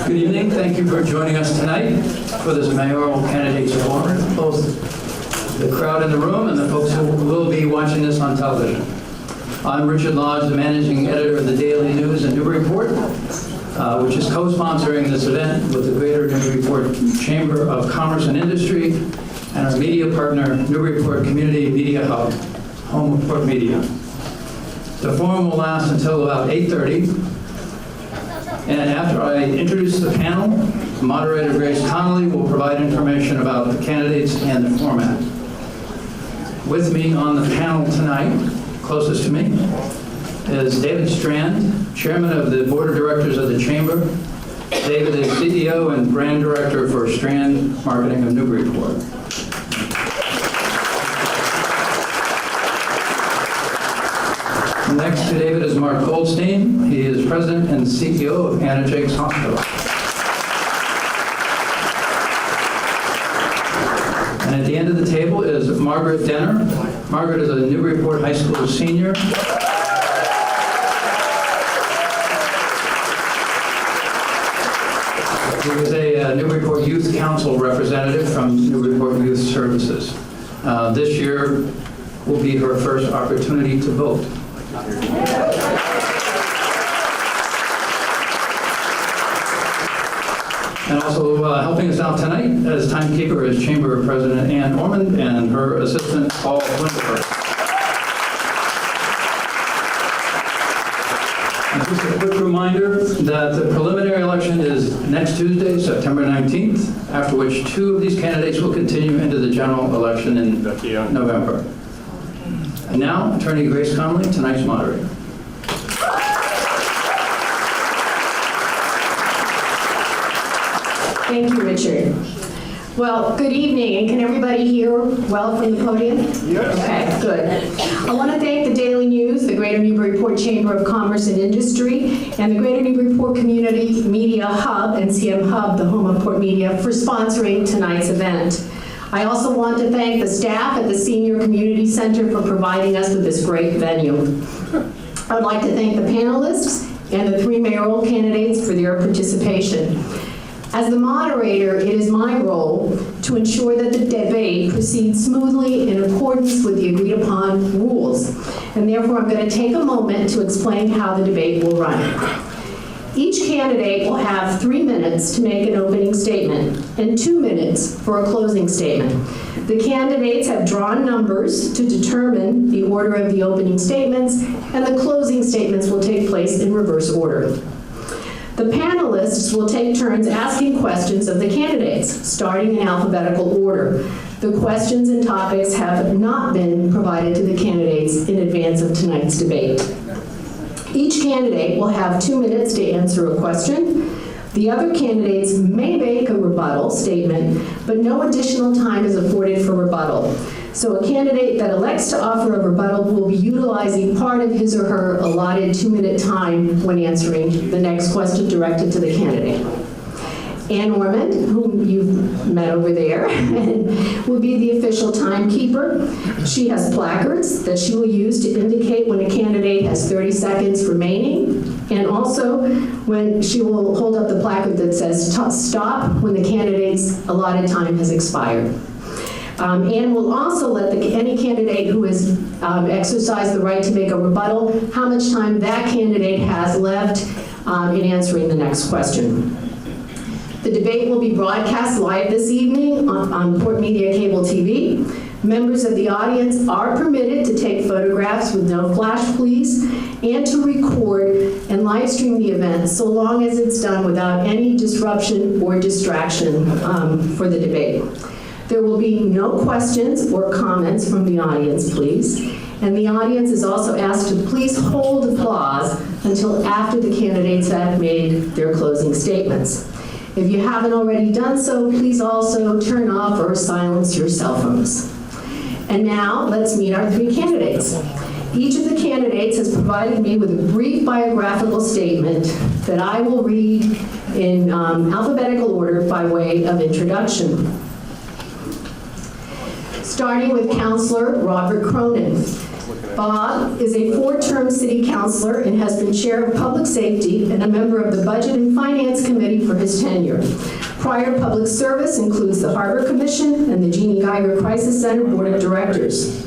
Good evening. Thank you for joining us tonight for this Mayoral Candidates Forum. Both the crowd in the room and the folks who will be watching this on television. I'm Richard Lodge, the managing editor of the Daily News in Newburyport, which is co-sponsoring this event with the Greater Newburyport Chamber of Commerce and Industry and our media partner, Newburyport Community Media Hub, home of PortMedia. The forum will last until about 8:30. And after I introduce the panel, moderator Grace Connolly will provide information about the candidates and the format. With me on the panel tonight, closest to me, is David Strand, Chairman of the Board of Directors of the Chamber. David is CEO and Brand Director for Strand Marketing of Newburyport. Next to David is Mark Goldstein. He is President and CEO of Anna Jake's Hospital. And at the end of the table is Margaret Denner. Margaret is a Newburyport High School senior. She was a Newburyport Youth Council representative from Newburyport Youth Services. This year will be her first opportunity to vote. And also helping us out tonight as timekeeper is Chamber President Ann Ormond and her assistant Paul Winterberg. And just a quick reminder that the preliminary election is next Tuesday, September 19th, after which two of these candidates will continue into the general election in November. And now, Attorney Grace Connolly, tonight's moderator. Thank you, Richard. Well, good evening, and can everybody hear well from the podium? Yes. Okay, good. I want to thank the Daily News, the Greater Newburyport Chamber of Commerce and Industry, and the Greater Newburyport Community Media Hub, NCM Hub, the home of PortMedia, for sponsoring tonight's event. I also want to thank the staff at the Senior Community Center for providing us with this great venue. I would like to thank the panelists and the three mayoral candidates for their participation. As the moderator, it is my role to ensure that the debate proceeds smoothly in accordance with the agreed upon rules. And therefore, I'm going to take a moment to explain how the debate will run. Each candidate will have 3 minutes to make an opening statement and 2 minutes for a closing statement. The candidates have drawn numbers to determine the order of the opening statements, and the closing statements will take place in reverse order. The panelists will take turns asking questions of the candidates, starting in alphabetical order. The questions and topics have not been provided to the candidates in advance of tonight's debate. Each candidate will have 2 minutes to answer a question. The other candidates may make a rebuttal statement, but no additional time is afforded for rebuttal. So a candidate that elects to offer a rebuttal will be utilizing part of his or her allotted 2-minute time when answering the next question directed to the candidate. Ann Ormond, whom you've met over there, will be the official timekeeper. She has placards that she will use to indicate when a candidate has 30 seconds remaining, and also when she will hold up the placard that says stop when the candidate's allotted time has expired. Ann will also let any candidate who has exercised the right to make a rebuttal, how much time that candidate has left in answering the next question. The debate will be broadcast live this evening on PortMedia Cable TV. Members of the audience are permitted to take photographs with no flash, please, and to record and live stream the event so long as it's done without any disruption or distraction for the debate. There will be no questions or comments from the audience, please. And the audience is also asked to please hold applause until after the candidates have made their closing statements. If you haven't already done so, please also turn off or silence your cell phones. And now, let's meet our three candidates. Each of the candidates has provided me with a brief biographical statement that I will read in alphabetical order by way of introduction. Starting with Councilor Robert Cronin. Bob is a 4-term city councilor and has been chair of public safety and a member of the Budget and Finance Committee for his tenure. Prior public service includes the Harbor Commission and the Jeannie Geiger Crisis Center Board of Directors.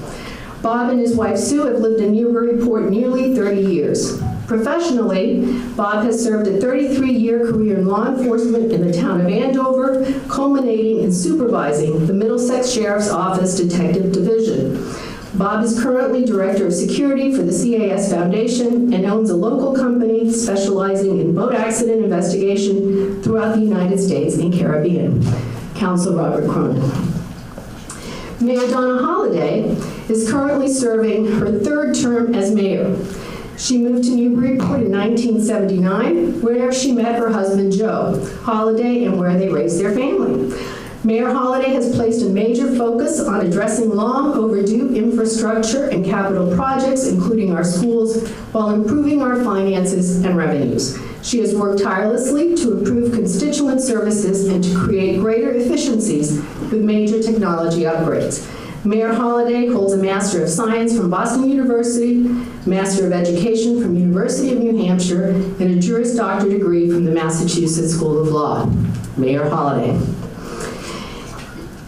Bob and his wife Sue have lived in Newburyport nearly 30 years. Professionally, Bob has served a 33-year career in law enforcement in the town of Andover, culminating in supervising the Middlesex Sheriff's Office Detective Division. Bob is currently Director of Security for the CAS Foundation and owns a local company specializing in boat accident investigation throughout the United States and Caribbean. Council Robert Cronin. Mayor Donna Holaday is currently serving her 3rd term as mayor. She moved to Newburyport in 1979, where she met her husband Joe Holaday and where they raised their family. Mayor Holaday has placed a major focus on addressing long overdue infrastructure and capital projects, including our schools, while improving our finances and revenues. She has worked tirelessly to improve constituent services and to create greater efficiencies with major technology upgrades. Mayor Holaday holds a Master of Science from Boston University, Master of Education from University of New Hampshire, and a Juris Doctor degree from the Massachusetts School of Law. Mayor Holaday.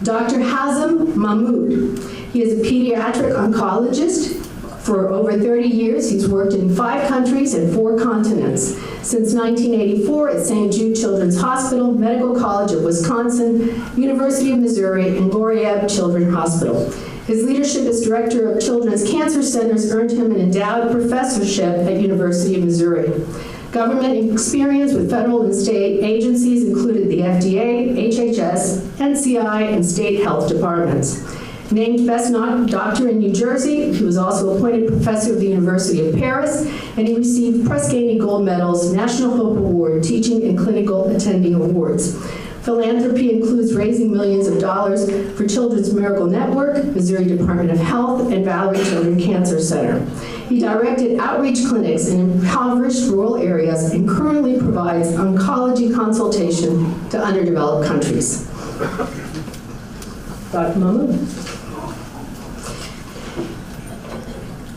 Dr. Hazem Mahmoud. He is a pediatric oncologist. For over 30 years, he's worked in 5 countries and 4 continents. Since 1984 at St. Jude Children's Hospital, Medical College of Wisconsin, University of Missouri, and Goriab Children's Hospital. His leadership as director of Children's Cancer Centers earned him an endowed professorship at University of Missouri. Government experience with federal and state agencies included the FDA, HHS, NCI, and state health departments. Named Best Doctor in New Jersey, he was also appointed professor of the University of Paris, and he received Press Ganey Gold Medals, National Hope Award, Teaching and Clinical Attending Awards. Philanthropy includes raising millions of dollars for Children's Miracle Network, Missouri Department of Health, and Valerie Children Cancer Center. He directed outreach clinics in impoverished rural areas and currently provides oncology consultation to underdeveloped countries. Dr. Mahmoud.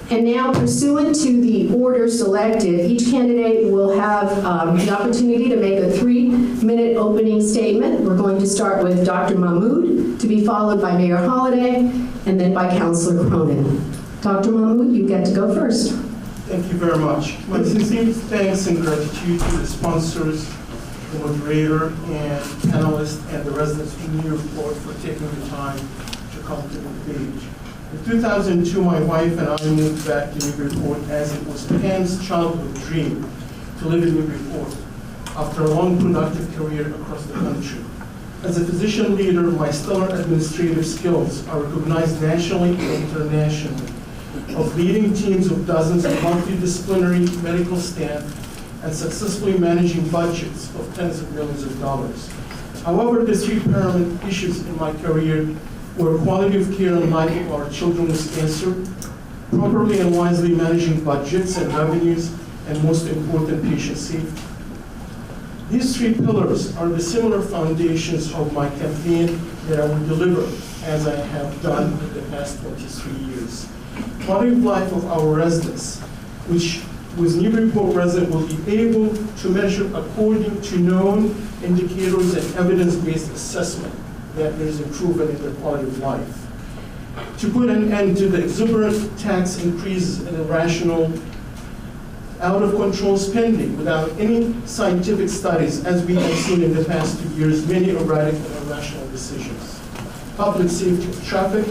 And now, pursuant to the order selected, each candidate will have the opportunity to make a 3-minute opening statement. We're going to start with Dr. Mahmoud, to be followed by Mayor Holaday, and then by Councilor Cronin. Dr. Mahmoud, you get to go first. Thank you very much. My sincere thanks and gratitude to the sponsors, the moderator, and panelists, and the residents of Newburyport for taking the time to come to the page. In 2002, my wife and I moved back to Newburyport as it was Pam's childhood dream to live in Newburyport after a long productive career across the country. As a physician leader, my stellar administrative skills are recognized nationally and internationally, of leading teams of dozens of multidisciplinary medical staff and successfully managing budgets of tens of millions of dollars. However, the 3 paramount issues in my career were quality of care and life of our children with cancer, properly and wisely managing budgets and revenues, and most important, patient safety. These 3 pillars are the similar foundations of my campaign that I will deliver, as I have done in the past 23 years. Quality of life of our residents, which with Newburyport residents will be able to measure according to known indicators and evidence-based assessment that there is improvement in their quality of life. To put an end to the exuberant tax increases and irrational, out-of-control spending without any scientific studies, as we have seen in the past 2 years, many erratic and irrational decisions. Public safety of traffic,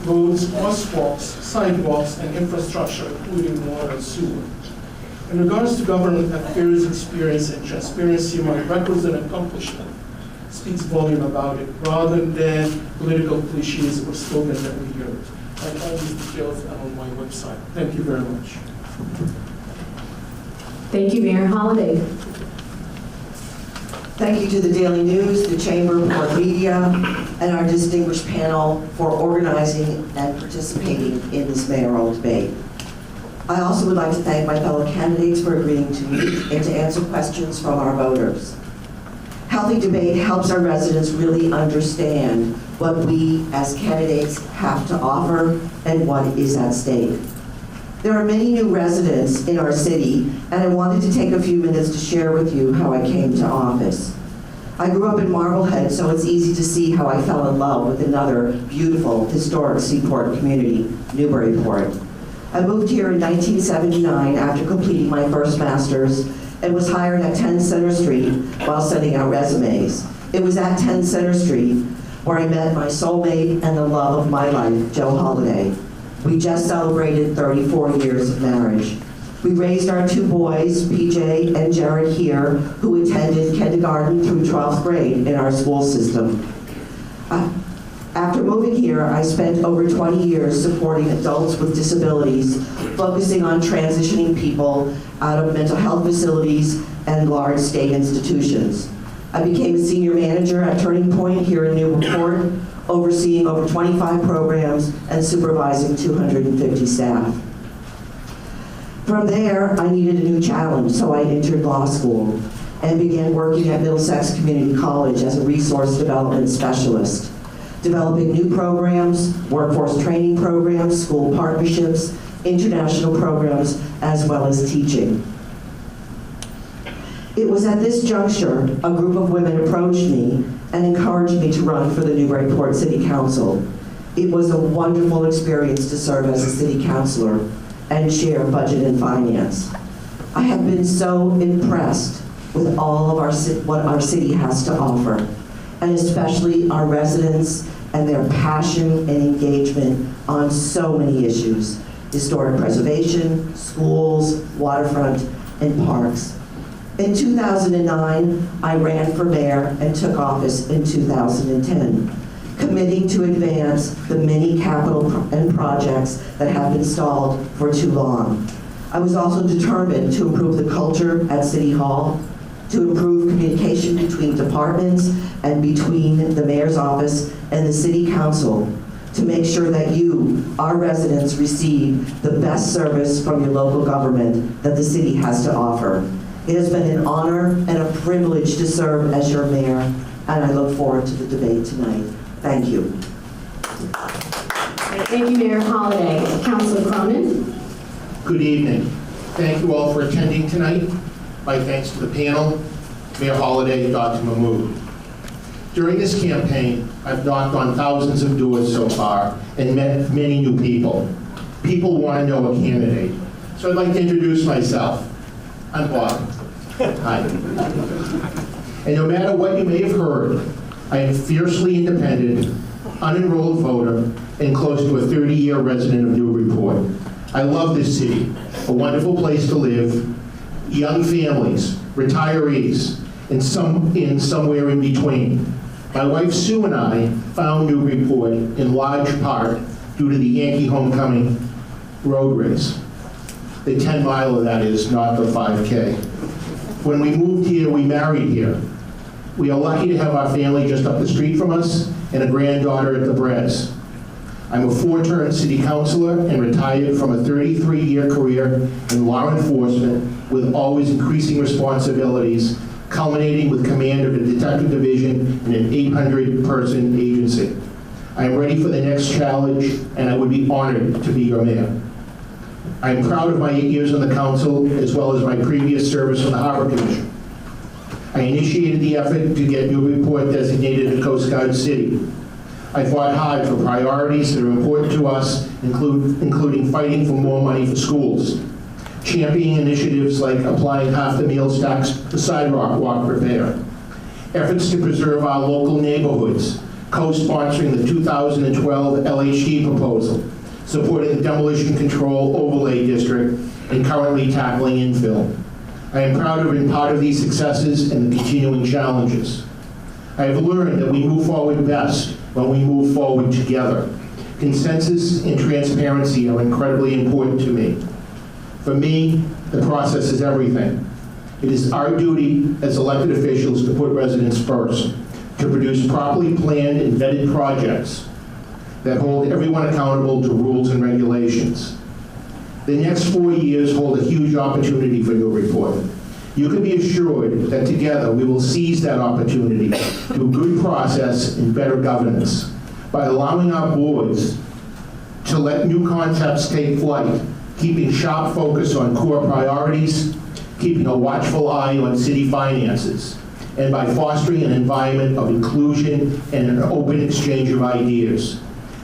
roads, crosswalks, sidewalks, and infrastructure, including water and sewer. In regards to government affairs experience and transparency, my records and accomplishment speaks volume about it, rather than political cliches or slogans that we hear. And all these details are on my website. Thank you very much. Thank you, Mayor Holaday. Thank you to the Daily News, the Chamber, PortMedia, and our distinguished panel for organizing and participating in this mayoral debate. I also would like to thank my fellow candidates for agreeing to meet and to answer questions from our voters. Healthy debate helps our residents really understand what we as candidates have to offer and what is at stake. There are many new residents in our city, and I wanted to take a few minutes to share with you how I came to office. I grew up in Marblehead, so it's easy to see how I fell in love with another beautiful, historic seaport community, Newburyport. I moved here in 1979 after completing my first master's and was hired at 10 Center Street while sending out resumes. It was at 10 Center Street where I met my soulmate and the love of my life, Joe Holaday. We just celebrated 34 years of marriage. We raised our 2 boys, PJ and Jared here, who attended kindergarten through 12th grade in our school system. After moving here, I spent over 20 years supporting adults with disabilities, focusing on transitioning people out of mental health facilities and large state institutions. I became a senior manager at Turning Point here in Newburyport, overseeing over 25 programs and supervising 250 staff. From there, I needed a new challenge, so I entered law school and began working at Middlesex Community College as a resource development specialist, developing new programs, workforce training programs, school partnerships, international programs, as well as teaching. It was at this juncture, a group of women approached me and encouraged me to run for the Newburyport City Council. It was a wonderful experience to serve as a city councilor and share budget and finance. I have been so impressed with all of what our city has to offer, and especially our residents and their passion and engagement on so many issues: historic preservation, schools, waterfront, and parks. In 2009, I ran for mayor and took office in 2010, committing to advance the many capital and projects that have been stalled for too long. I was also determined to improve the culture at City Hall, to improve communication between departments and between the mayor's office and the city council, to make sure that you, our residents, receive the best service from your local government that the city has to offer. It has been an honor and a privilege to serve as your mayor, and I look forward to the debate tonight. Thank you. Thank you, Mayor Holaday. Councilor Cronin. Good evening. Thank you all for attending tonight. My thanks to the panel, Mayor Holaday, Dr. Mahmoud. During this campaign, I've knocked on thousands of doors so far and met many new people. People want to know a candidate. So I'd like to introduce myself. I'm Bob. Hi. And no matter what you may have heard, I am fiercely independent, unenrolled voter, and close to a 30-year resident of Newburyport. I love this city, a wonderful place to live, young families, retirees, and somewhere in between. My wife Sue and I found Newburyport in large part due to the Yankee homecoming road race. The 10-miler, that is, not the 5K. When we moved here, we married here. We are lucky to have our family just up the street from us and a granddaughter at the Bres. I'm a 4-term city councilor and retired from a 33-year career in law enforcement with always increasing responsibilities, culminating with command of a detective division in an 800-person agency. I am ready for the next challenge, and I would be honored to be your mayor. I am proud of my 8 years on the council, as well as my previous service on the Harbor Commission. I initiated the effort to get Newburyport designated a Coast Guard city. I fought hard for priorities that are important to us, including fighting for more money for schools, championing initiatives like applying half the meals tax to sidewalk walk repair, efforts to preserve our local neighborhoods, co-sponsoring the 2012 LHD proposal, supporting the Demolition Control Overlay District, and currently tackling infill. I am proud to have been part of these successes and the continuing challenges. I have learned that we move forward best when we move forward together. Consensus and transparency are incredibly important to me. For me, the process is everything. It is our duty as elected officials to put residents first, to produce properly planned and vetted projects that hold everyone accountable to rules and regulations. The next 4 years hold a huge opportunity for Newburyport. You can be assured that together we will seize that opportunity through good process and better governance by allowing our boards to let new concepts take flight, keeping sharp focus on core priorities, keeping a watchful eye on city finances, and by fostering an environment of inclusion and an open exchange of ideas.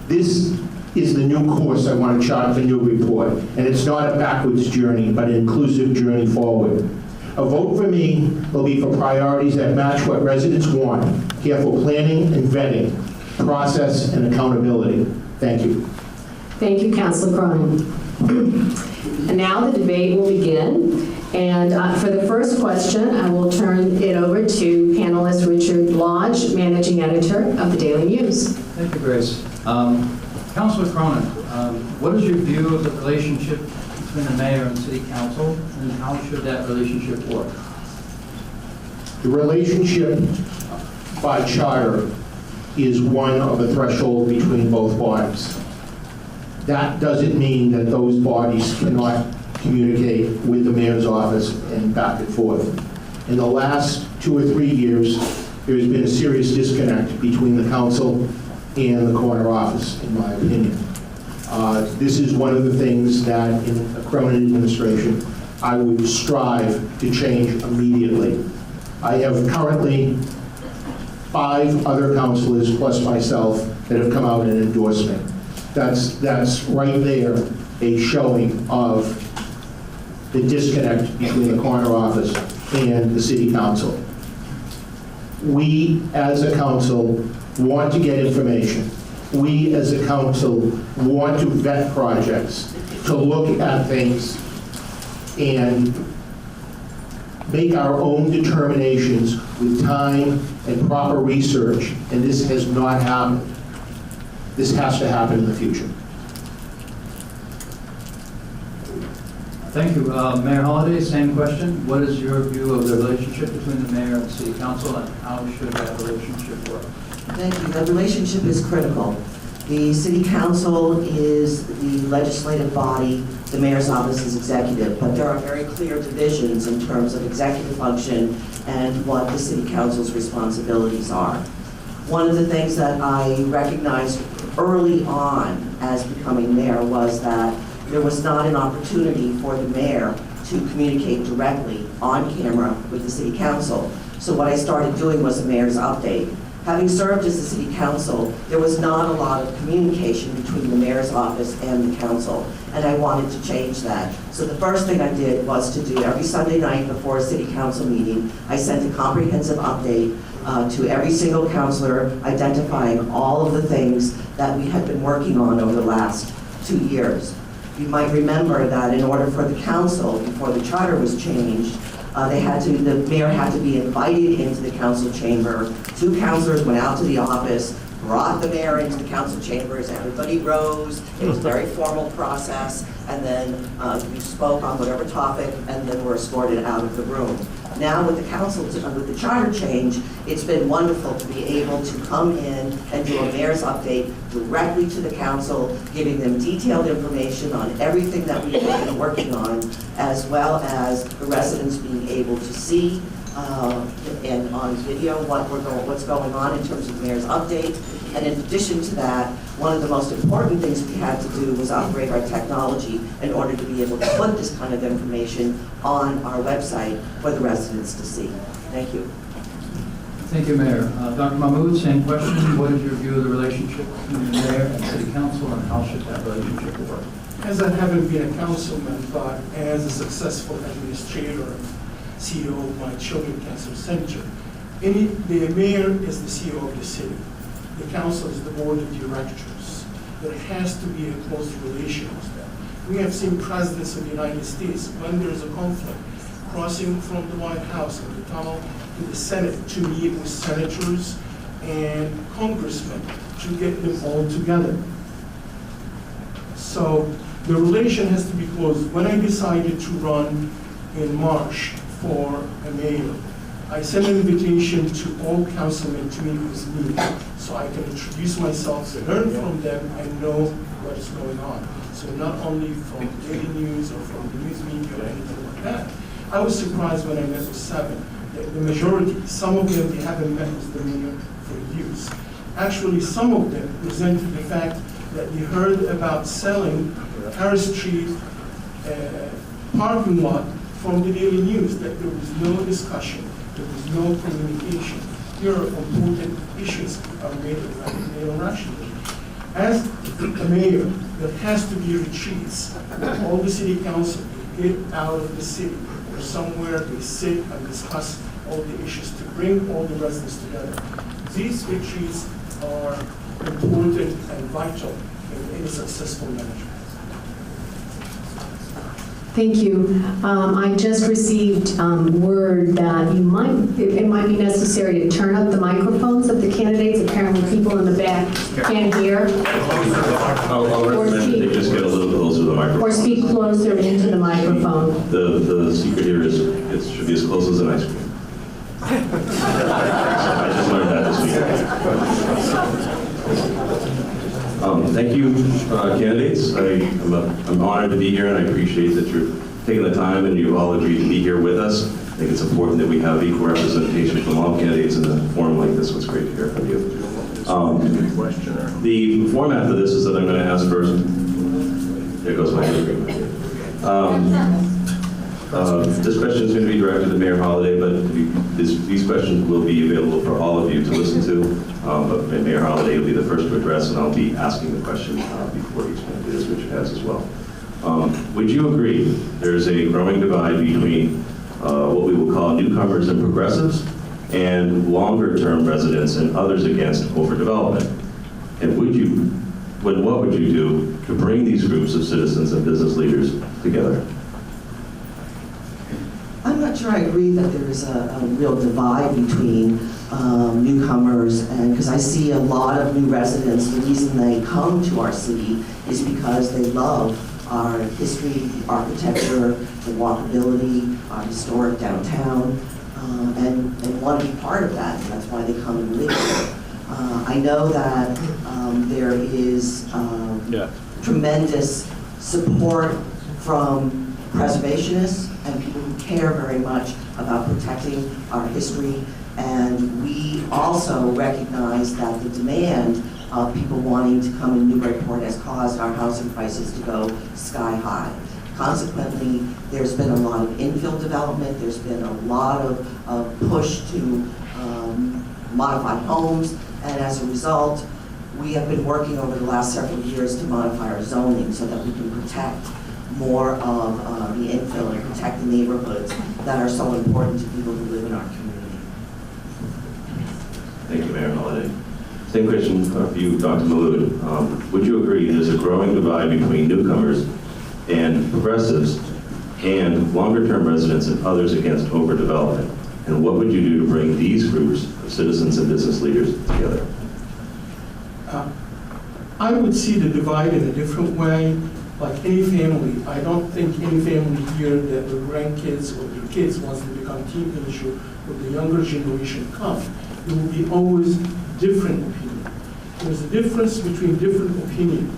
This is the new course I want to chart for Newburyport, and it's not a backwards journey, but an inclusive journey forward. A vote for me will be for priorities that match what residents want: careful planning and vetting, process and accountability. Thank you. Thank you, Councilor Cronin. And now the debate will begin. And for the first question, I will turn it over to panelist Richard Lodge, Managing Editor of the Daily News. Thank you, Grace. Councilor Cronin, what is your view of the relationship between the mayor and city council, and how should that relationship work? The relationship by charter is one of a threshold between both bodies. That doesn't mean that those bodies cannot communicate with the mayor's office and back and forth. In the last 2 or 3 years, there has been a serious disconnect between the council and the corner office, in my opinion. This is one of the things that in the Cronin administration, I would strive to change immediately. I have currently 5 other councilors plus myself that have come out and endorsed me. That's right there a showing of the disconnect between the corner office and the city council. We, as a council, want to get information. We, as a council, want to vet projects, to look at things and make our own determinations with time and proper research, and this has not happened. This has to happen in the future. Thank you. Mayor Holaday, same question. What is your view of the relationship between the mayor and the city council, and how should that relationship work? Thank you. The relationship is critical. The city council is the legislative body, the mayor's office is executive, but there are very clear divisions in terms of executive function and what the city council's responsibilities are. One of the things that I recognized early on as becoming mayor was that there was not an opportunity for the mayor to communicate directly on camera with the city council. So what I started doing was a mayor's update. Having served as the city council, there was not a lot of communication between the mayor's office and the council, and I wanted to change that. So the first thing I did was to do every Sunday night before a city council meeting, I sent a comprehensive update to every single councilor, identifying all of the things that we had been working on over the last 2 years. You might remember that in order for the council, before the charter was changed, the mayor had to be invited into the council chamber. 2 councilors went out to the office, brought the mayor into the council chambers, everybody rose, it was a very formal process, and then you spoke on whatever topic, and then were escorted out of the room. Now with the council, with the charter change, it's been wonderful to be able to come in and do a mayor's update directly to the council, giving them detailed information on everything that we've been working on, as well as the residents being able to see and on video what's going on in terms of the mayor's update. And in addition to that, one of the most important things we had to do was upgrade our technology in order to be able to put this kind of information on our website for the residents to see. Thank you. Thank you, Mayor. Dr. Mahmoud, same question. What is your view of the relationship between the mayor and city council, and how should that relationship work? As I haven't been a councilman, but as a successful administrator and CEO of my children's cancer center, the mayor is the CEO of the city. The council is the board of directors. There has to be a close relation with them. We have seen presidents of the United States, when there's a conflict, crossing from the White House and the tunnel to the Senate to meet with senators and congressmen to get them all together. So the relation has to be close. When I decided to run in March for a mayor, I sent an invitation to all councilmen to meet with me so I can introduce myself, learn from them, and know what is going on. So not only from daily news or from the news media or anything like that. I was surprised when I met with 7. The majority, some of them, they haven't met with the mayor for years. Actually, some of them presented the fact that they heard about selling Harris Street parking lot from the daily news that there was no discussion, there was no communication. Here are important issues are made rationally. As a mayor, there has to be retreats where all the city council get out of the city or somewhere they sit and discuss all the issues to bring all the residents together. These retreats are important and vital in any successful management. Thank you. I just received word that it might be necessary to turn up the microphones of the candidates. Apparently people in the back can't hear. I'll recommend that they just get a little closer to the microphone. Or speak closer into the microphone. The secret here is it should be as close as an ice cream. I just learned that this week. Thank you, candidates. I'm honored to be here, and I appreciate that you're taking the time and you've all agreed to be here with us. I think it's important that we have equal representation from all candidates in a forum like this. It's great to hear from you. The format for this is that I'm going to ask first. There goes my screen. This question is going to be directed to Mayor Holaday, but these questions will be available for all of you to listen to. But Mayor Holaday will be the first to address, and I'll be asking the question before each candidate, as Richard has as well. Would you agree there's a growing divide between what we will call newcomers and progressives and longer-term residents and others against overdevelopment? And what would you do to bring these groups of citizens and business leaders together? I'm not sure I agree that there is a real divide between newcomers, and because I see a lot of new residents, the reason they come to our city is because they love our history, the architecture, the walkability, our historic downtown, and want to be part of that, and that's why they come and live here. I know that there is tremendous support from preservationists and people who care very much about protecting our history. And we also recognize that the demand of people wanting to come in Newburyport has caused our housing prices to go sky high. Consequently, there's been a lot of infill development. There's been a lot of push to modify homes. And as a result, we have been working over the last several years to modify our zoning so that we can protect more of the infill and protect the neighborhoods that are so important to people who live in our community. Thank you, Mayor Holaday. Same question for you, Dr. Mahmoud. Would you agree there's a growing divide between newcomers and progressives and longer-term residents and others against overdevelopment? And what would you do to bring these groups of citizens and business leaders together? I would see the divide in a different way. Like any family, I don't think any family here that the grandkids or the kids, once they become teenagers or the younger generation come, there will be always different opinion. There's a difference between different opinion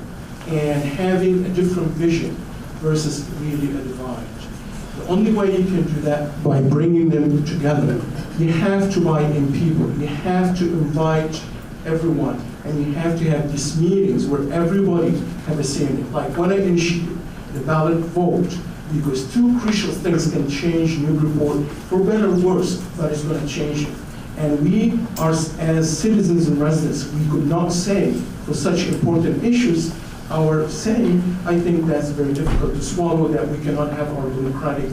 and having a different vision versus really a divide. The only way you can do that by bringing them together. You have to buy in people. You have to invite everyone. And you have to have these meetings where everybody have a say in it. Like when I initiated the ballot vote, because two crucial things can change Newburyport for better or worse, but it's going to change it. And we are, as citizens and residents, we could not say for such important issues our say. I think that's very difficult to swallow, that we cannot have our democratic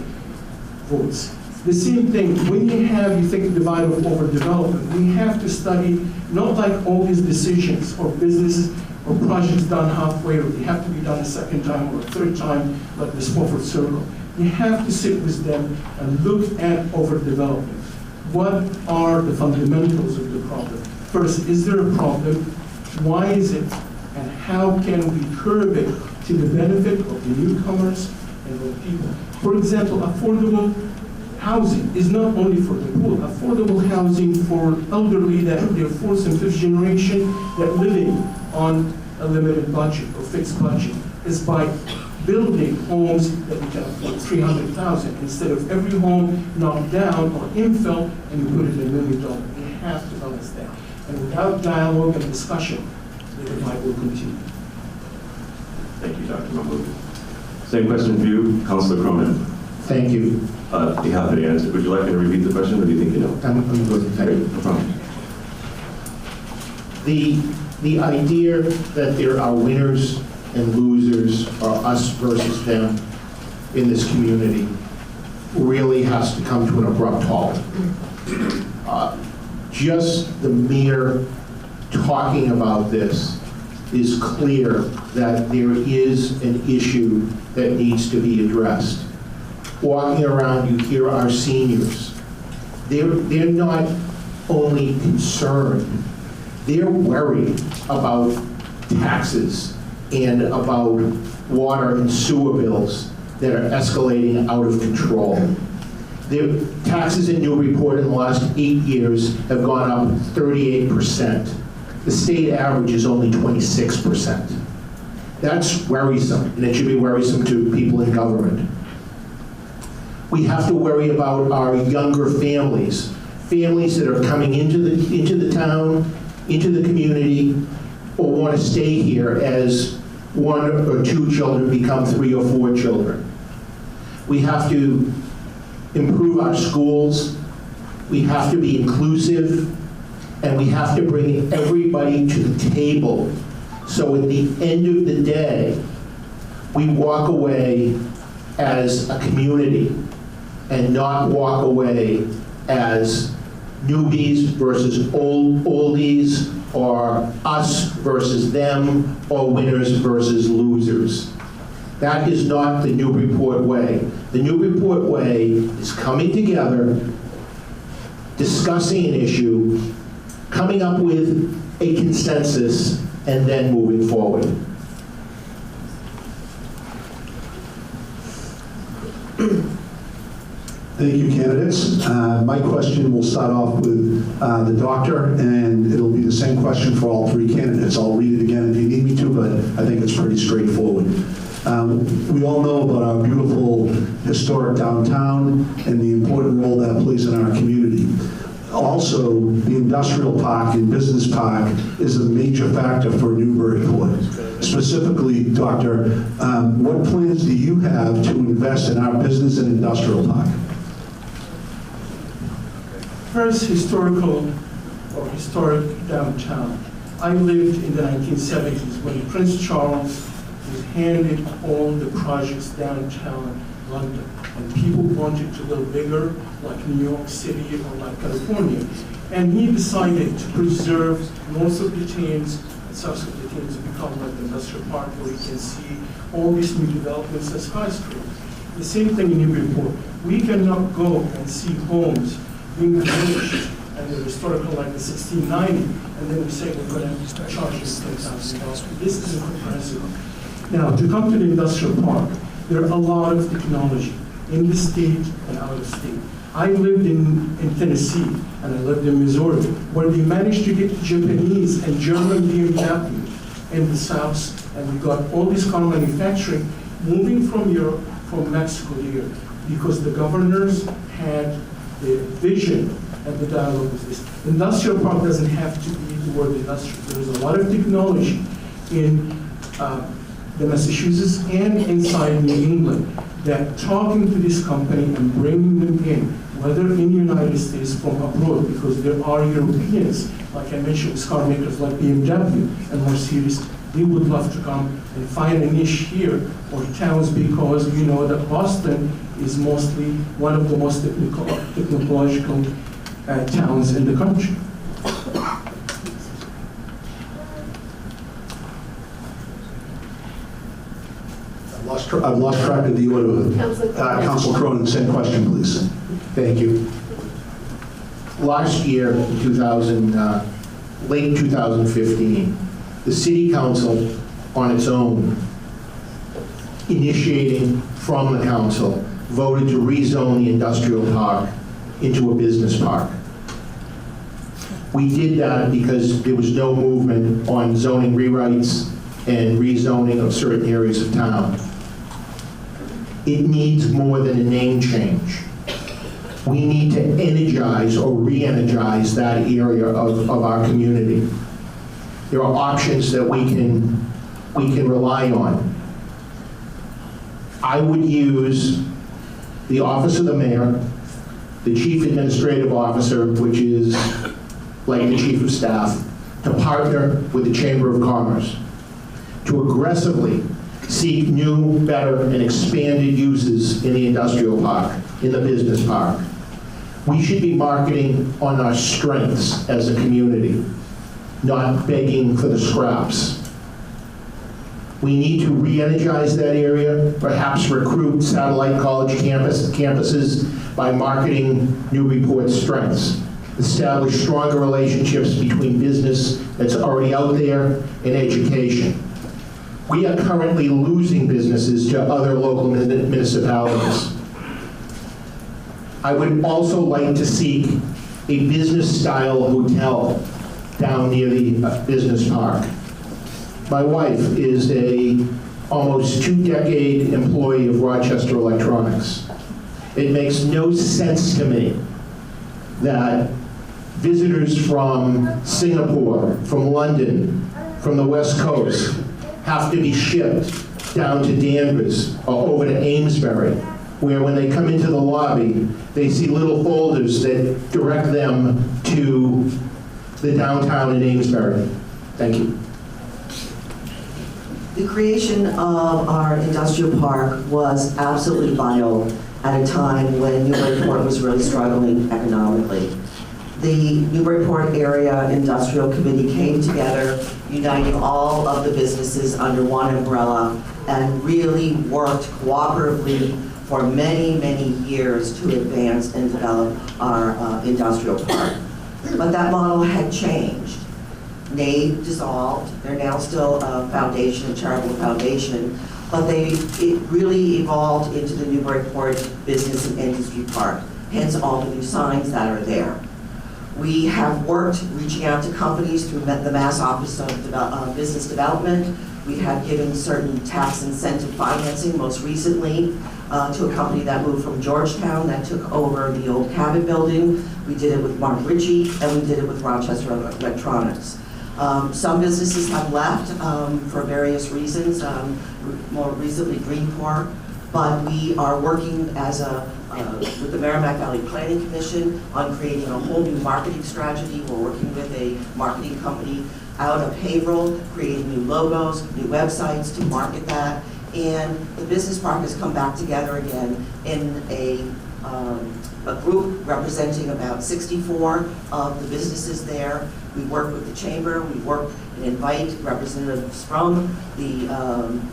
votes. The same thing, when you think divide of overdevelopment, we have to study not like all these decisions or businesses or projects done halfway, or they have to be done a second time or a third time, like the Spofford Circle. You have to sit with them and look at overdevelopment. What are the fundamentals of the problem? First, is there a problem? Why is it? And how can we curb it to the benefit of the newcomers and the people? For example, affordable housing is not only for the poor. Affordable housing for elderly, that they're fourth and fifth generation, that living on a limited budget or fixed budget, is by building homes that we can afford $300,000 instead of every home knocked down or infill and you put it in $1 million. We have to balance that. And without dialogue and discussion, the divide will continue. Thank you, Dr. Mahmoud. Same question for you, Councilor Cronin. Thank you. Be happy to answer. Would you like me to repeat the question, or do you think you know? I'm good, thank you. No problem. The idea that there are winners and losers, or us versus them, in this community really has to come to an abrupt halt. Just the mere talking about this is clear that there is an issue that needs to be addressed. Walking around, you hear our seniors. They're not only concerned, they're worried about taxes and about water and sewer bills that are escalating out of control. The taxes in Newburyport in the last 8 years have gone up 38%. The state average is only 26%. That's worrisome, and it should be worrisome to people in government. We have to worry about our younger families that are coming into the town, into the community, or want to stay here as 1 or 2 children become 3 or 4 children. We have to improve our schools, we have to be inclusive, and we have to bring everybody to the table. So at the end of the day, we walk away as a community and not walk away as newbies versus oldies, or us versus them, or winners versus losers. That is not the Newburyport way. The Newburyport way is coming together, discussing an issue, coming up with a consensus, and then moving forward. Thank you, candidates. My question will start off with the doctor, and it'll be the same question for all 3 candidates. I'll read it again if you need me to, but I think it's pretty straightforward. We all know about our beautiful historic downtown and the important role that plays in our community. Also, the industrial park and business park is a major factor for Newburyport. Specifically, Doctor, what plans do you have to invest in our business and industrial park? First, historic downtown. I lived in the 1970s when Prince Charles was handed all the projects downtown London, and people wanted to live bigger, like New York City or like California. And he decided to preserve most of the Thames and subsequent the Thames become like the industrial park, where you can see all these new developments as skyscrapers. The same thing in Newburyport. We cannot go and see homes being demolished and they're historical like the 1690, and then we say we're going to charge you $10,000. This is incomprehensible. Now, to come to the industrial park, there are a lot of technology in the state and out of state. I lived in Tennessee and I lived in Missouri, where they managed to get Japanese and German BMW in the South, and we got all this car manufacturing moving from Europe, from Mexico here, because the governors had the vision and the dialogue with this. Industrial park doesn't have to be the word industrial. There's a lot of technology in the Massachusetts and inside New England that talking to this company and bringing them in, whether in the United States from abroad, because there are Europeans, like I mentioned, with car makers like BMW and Mercedes, they would love to come and find a niche here or towns, because you know that Boston is mostly one of the most technological towns in the country. I've lost track of the order. Council Cronin, same question, please. Thank you. Last year, in late 2015, the City Council, on its own, initiating from the Council, voted to rezone the industrial park into a business park. We did that because there was no movement on zoning rewrites and rezoning of certain areas of town. It needs more than a name change. We need to energize or re-energize that area of our community. There are options that we can rely on. I would use the Office of the Mayor, the Chief Administrative Officer, which is like the Chief of Staff, to partner with the Chamber of Commerce to aggressively seek new, better, and expanded uses in the industrial park, in the business park. We should be marketing on our strengths as a community, not begging for the scraps. We need to re-energize that area, perhaps recruit satellite college campuses by marketing Newburyport's strengths, establish stronger relationships between business that's already out there and education. We are currently losing businesses to other local municipalities. I would also like to seek a business-style hotel down near the business park. My wife is a almost 2-decade employee of Rochester Electronics. It makes no sense to me that visitors from Singapore, from London, from the West Coast have to be shipped down to Danvers or over to Amesbury, where when they come into the lobby, they see little folders that direct them to the downtown in Amesbury. Thank you. The creation of our industrial park was absolutely vital at a time when Newburyport was really struggling economically. The Newburyport Area Industrial Committee came together, uniting all of the businesses under one umbrella, and really worked cooperatively for many, many years to advance and develop our industrial park. But that model had changed. NAID dissolved. They're now still a foundation, a charitable foundation, but it really evolved into the Newburyport Business and Industry Park, hence all the new signs that are there. We have worked reaching out to companies through the Mass Office of Business Development. We have given certain tax incentive financing, most recently to a company that moved from Georgetown that took over the old Cabot building. We did it with Mark Ritchie, and we did it with Rochester Electronics. Some businesses have left for various reasons, more recently Greenport, but we are working with the Merrimack Valley Planning Commission on creating a whole new marketing strategy. We're working with a marketing company out of Haverhill, creating new logos, new websites to market that. And the business park has come back together again in a group representing about 64 of the businesses there. We work with the chamber, we work and invite representatives from the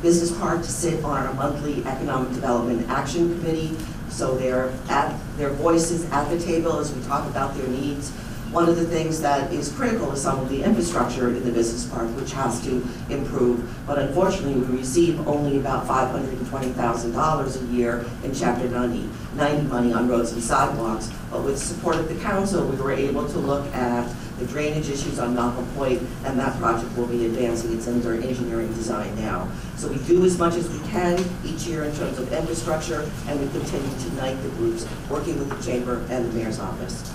business park to sit on our monthly economic development action committee. So they're at their voices at the table as we talk about their needs. One of the things that is critical is some of the infrastructure in the business park, which has to improve. But unfortunately, we receive only about $520,000 a year in Chapter 90 money on roads and sidewalks. But with support of the council, we were able to look at the drainage issues on Malcolm Point, and that project will be advancing. It's under engineering design now. So we do as much as we can each year in terms of infrastructure, and we continue to unite the groups, working with the chamber and the mayor's office.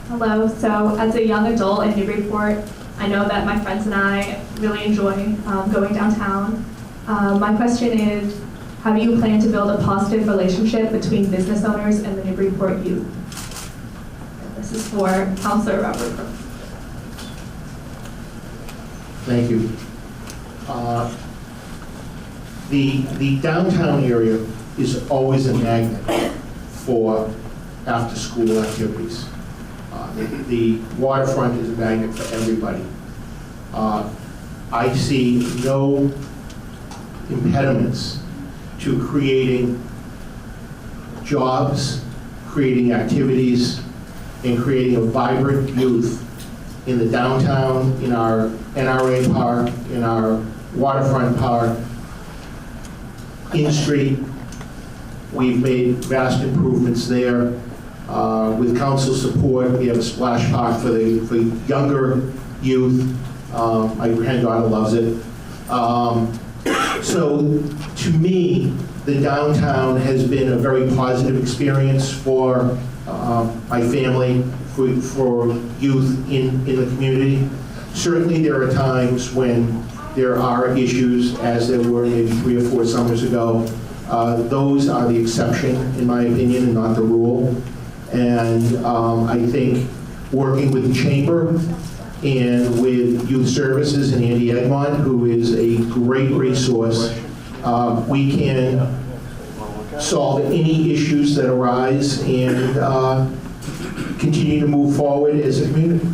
Hello. So as a young adult in Newburyport, I know that my friends and I really enjoy going downtown. My question is, how do you plan to build a positive relationship between business owners and the Newburyport youth? This is for Councilor Robert. Thank you. The downtown area is always a magnet for after-school activities. The waterfront is a magnet for everybody. I see no impediments to creating jobs, creating activities, and creating a vibrant youth in the downtown, in our NRA park, in our waterfront park, in street. We've made vast improvements there. With council support, we have a splash park for younger youth. My granddaughter loves it. So to me, the downtown has been a very positive experience for my family, for youth in the community. Certainly there are times when there are issues, as there were maybe 3 or 4 summers ago. Those are the exception, in my opinion, and not the rule. And I think working with the Chamber and with Youth Services and Andy Egmont, who is a great resource, we can solve any issues that arise and continue to move forward as a community.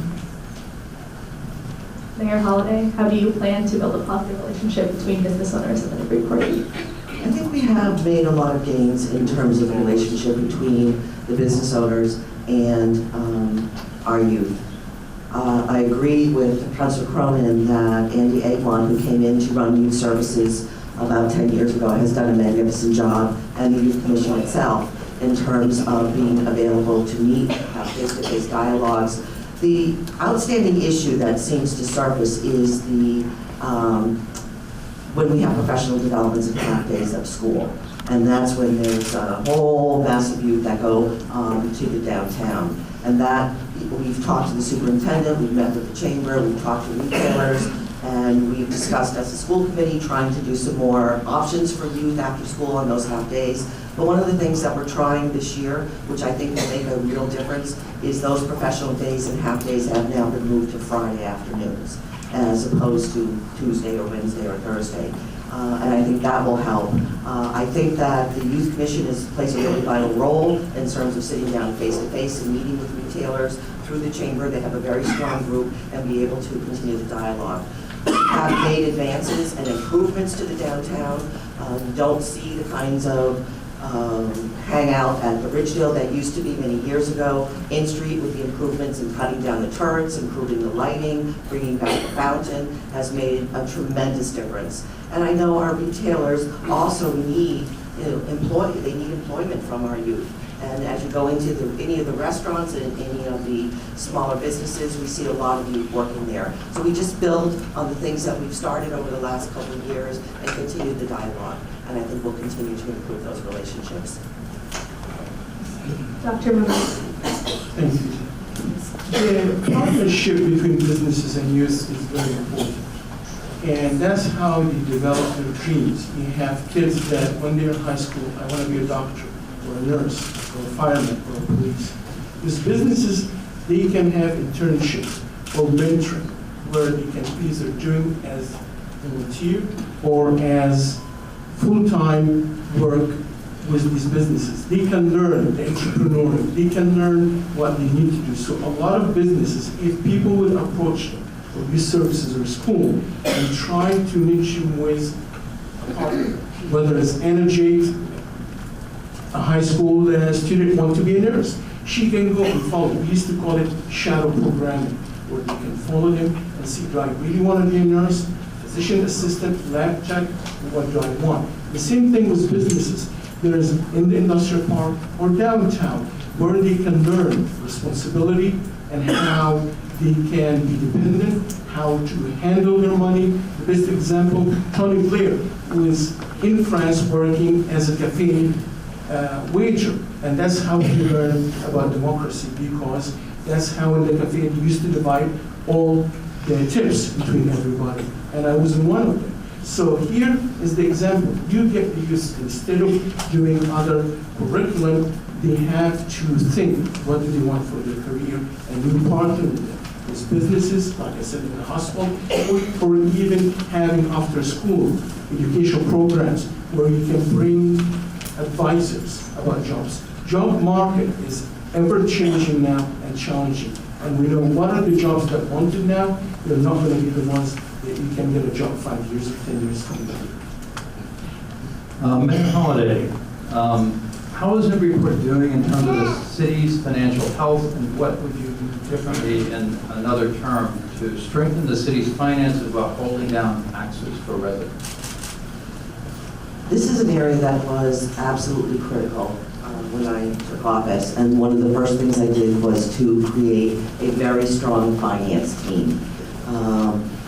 Mayor Holaday, how do you plan to build a positive relationship between business owners and the Newburyport youth? I think we have made a lot of gains in terms of the relationship between the business owners and our youth. I agree with Councilor Cronin that Andy Egmont, who came in to run Youth Services about 10 years ago, has done a magnificent job, and the Youth Commission itself, in terms of being available to meet, have face-to-face dialogues. The outstanding issue that seems to surface is the when we have professional developments and half days of school. And that's when there's a whole mass of youth that go to the downtown. And that, we've talked to the superintendent, we've met with the chamber, we've talked to retailers, and we've discussed as a school committee trying to do some more options for youth after school on those half days. But one of the things that we're trying this year, which I think will make a real difference, is those professional days and half days have now been moved to Friday afternoons, as opposed to Tuesday or Wednesday or Thursday. And I think that will help. I think that the Youth Commission plays a really vital role in terms of sitting down face-to-face and meeting with retailers through the chamber. They have a very strong group and be able to continue the dialogue. We have made advances and improvements to the downtown. You don't see the kinds of hangout at the Ridgedale that used to be many years ago. In Street, with the improvements in cutting down the turrets, improving the lighting, bringing back the fountain, has made a tremendous difference. And I know our retailers also need they need employment from our youth. And as you go into any of the restaurants and any of the smaller businesses, we see a lot of youth working there. So we just build on the things that we've started over the last couple of years and continue the dialogue. And I think we'll continue to improve those relationships. Dr. Mahmoud. Thank you. The partnership between businesses and youth is very important. And that's how you develop their dreams. You have kids that when they're in high school, I want to be a doctor, or a nurse, or a fireman, or a police. These businesses, they can have internships or mentoring, where they can either doing as volunteer or as full-time work with these businesses. They can learn the entrepreneurial, they can learn what they need to do. So a lot of businesses, if people will approach them, or youth services or school, and try to niche them with a partner, whether it's Energy, a high school student want to be a nurse, she can go and follow. We used to call it shadow programming, where you can follow them and see, do I really want to be a nurse, physician assistant, lab tech, what do I want? The same thing with businesses. There's in the industrial park or downtown, where they can learn responsibility and how they can be dependent, how to handle their money. The best example, Tony Blair was in France working as a cafe waiter, and that's how he learned about democracy, because that's how in the cafe they used to divide all the tips between everybody, and I was one of them. So here is the example. You get the youth, instead of doing other curriculum, they have to think, what do they want for their career, and you partner with them. With businesses, like I said, in the hospital, or even having after-school educational programs where you can bring advisors about jobs. Job market is ever-changing now and challenging. And we know what are the jobs that are wanted now, they're not going to be the ones that you can get a job 5 years or 10 years from now. Mayor Holaday, how is Newburyport doing in terms of the city's financial health, and what would you do differently in another term to strengthen the city's finances while holding down taxes for residents? This is an area that was absolutely critical when I took office, and one of the first things I did was to create a very strong finance team.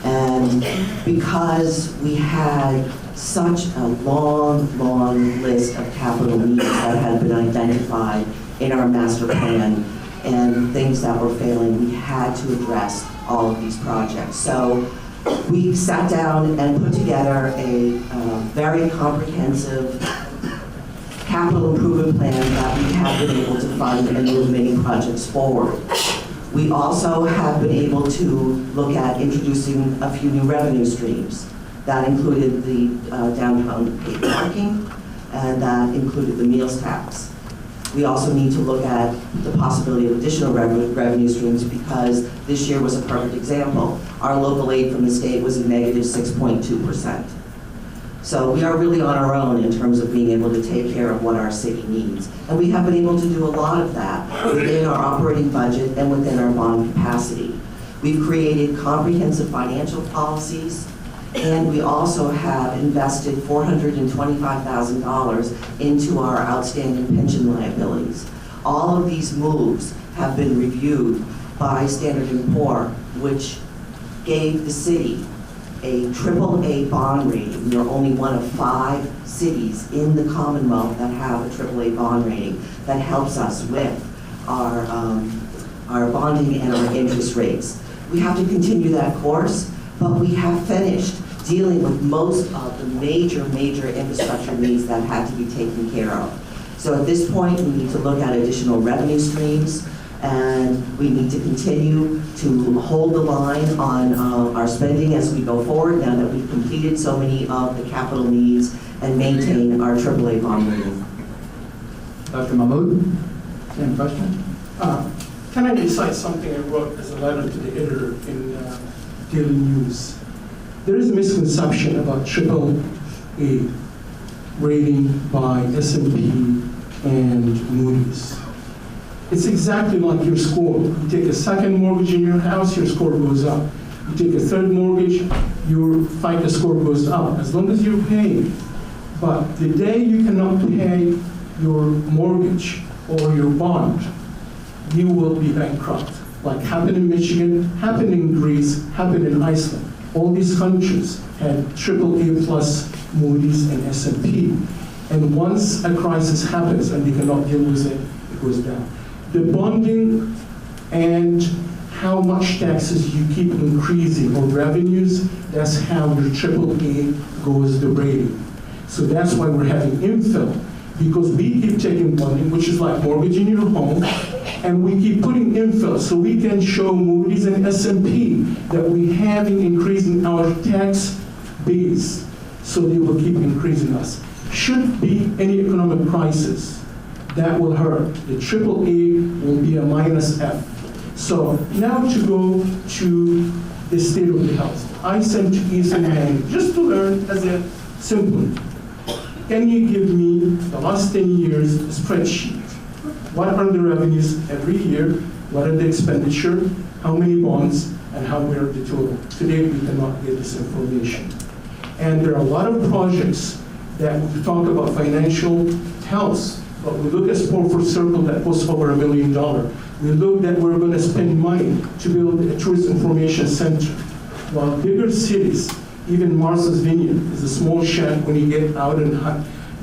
And because we had such a long list of capital needs that had been identified in our master plan and things that were failing, we had to address all of these projects. So We've sat down and put together a very comprehensive capital improvement plan that we have been able to fund and move many projects forward. We also have been able to look at introducing a few new revenue streams. That included the downtown paid parking, and that included the meals tax. We also need to look at the possibility of additional revenue streams because this year was a perfect example. Our local aid from the state was a negative 6.2%. So we are really on our own in terms of being able to take care of what our city needs. And we have been able to do a lot of that within our operating budget and within our bond capacity. We've created comprehensive financial policies, and we also have invested $425,000 into our outstanding pension liabilities. All of these moves have been reviewed by Standard & Poor, which gave the city a AAA bond rating. We are only one of 5 cities in the Commonwealth that have a AAA bond rating that helps us with our bonding and our interest rates. We have to continue that course, but we have finished dealing with most of the major infrastructure needs that had to be taken care of. So at this point, we need to look at additional revenue streams, and we need to continue to hold the line on our spending as we go forward now that we've completed so many of the capital needs and maintain our AAA bond rating. Dr. Mahmoud, same question? Can I recite something I wrote as a letter to the editor in Daily News? There is a misconception about AAA rating by S&P and Moody's. It's exactly like your score. You take a second mortgage in your house, your score goes up. You take a third mortgage, your FICO score goes up, as long as you're paying. But the day you cannot pay your mortgage or your bond, you will be bankrupt. Like happened in Michigan, happened in Greece, happened in Iceland. All these countries had AAA plus Moody's and S&P. And once a crisis happens and they cannot deal with it, it goes down. The bonding and how much taxes you keep increasing or revenues, that's how your AAA goes the rating. So that's why we're having infill, because we keep taking bonding, which is like mortgaging your home, and we keep putting infill so we can show Moody's and S&P that we have been increasing our tax base, so they will keep increasing us. Should be any economic crisis, that will hurt. The AAA will be a -F. So now to go to the state of the health. I sent to Eastern Manning just to learn as a simple. Can you give me the last 10 years spreadsheet? What are the revenues every year? What are the expenditure? How many bonds? And how were the total? Today we cannot get this information. And there are a lot of projects that we talk about financial health, but we look at Sportford Circle that costs over $1 million. We look that we're going to spend money to build a tourist information center. While bigger cities, even Martha's Vineyard is a small shack when you get out in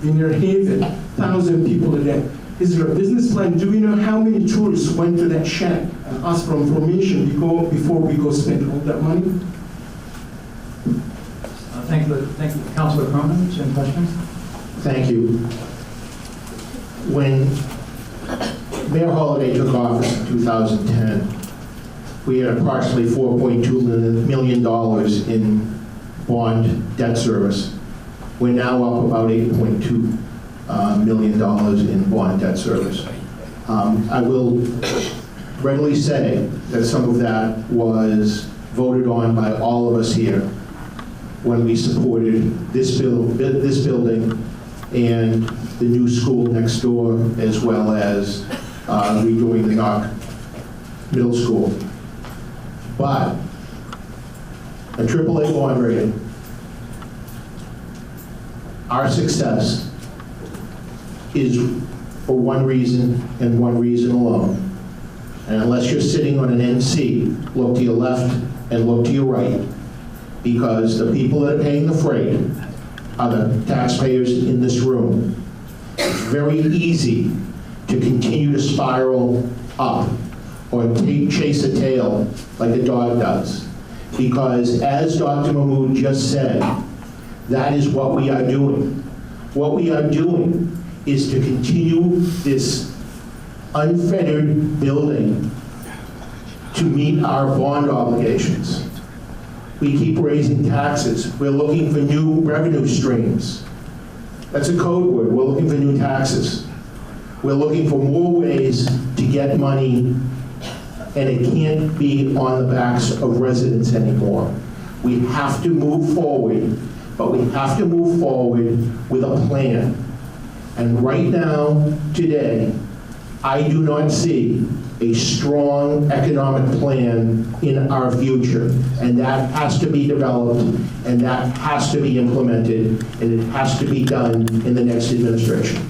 Vineyard Haven, 1,000 people a day. Is there a business plan? Do we know how many tourists went to that shack and asked for information before we go spend all that money? Thank you, Councilor Cronin. Same question? Thank you. When Mayor Holaday took office in 2010, we had approximately $4.2 million in bond debt service. We're now up about $8.2 million in bond debt service. I will readily say that some of that was voted on by all of us here when we supported this building and the new school next door, as well as redoing the Knock Middle School. But a AAA bond rating, our success is for one reason and one reason alone. And unless you're sitting on an NC, look to your left and look to your right, because the people that are paying the freight are the taxpayers in this room. It's very easy to continue to spiral up or chase a tail like a dog does. because as Dr. Mahmoud just said, that is what we are doing. What we are doing is to continue this unfettered building to meet our bond obligations. We keep raising taxes. We're looking for new revenue streams. That's a code word. We're looking for new taxes. We're looking for more ways to get money, and it can't be on the backs of residents anymore. We have to move forward, but we have to move forward with a plan. And right now, today, I do not see a strong economic plan in our future. And that has to be developed, and that has to be implemented, and it has to be done in the next administration.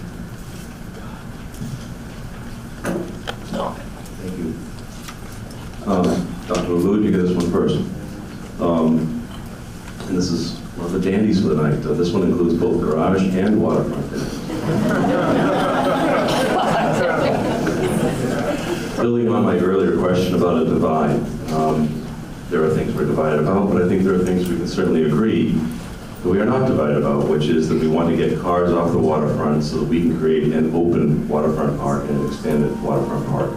Thank you. Dr. Mahmoud, you get this one first. And this is one of the dandies for the night. This one includes both garage and waterfront. Building on my earlier question about a divide, there are things we're divided about, but I think there are things we can certainly agree that we are not divided about, which is that we want to get cars off the waterfront so that we can create an open waterfront park and an expanded waterfront park.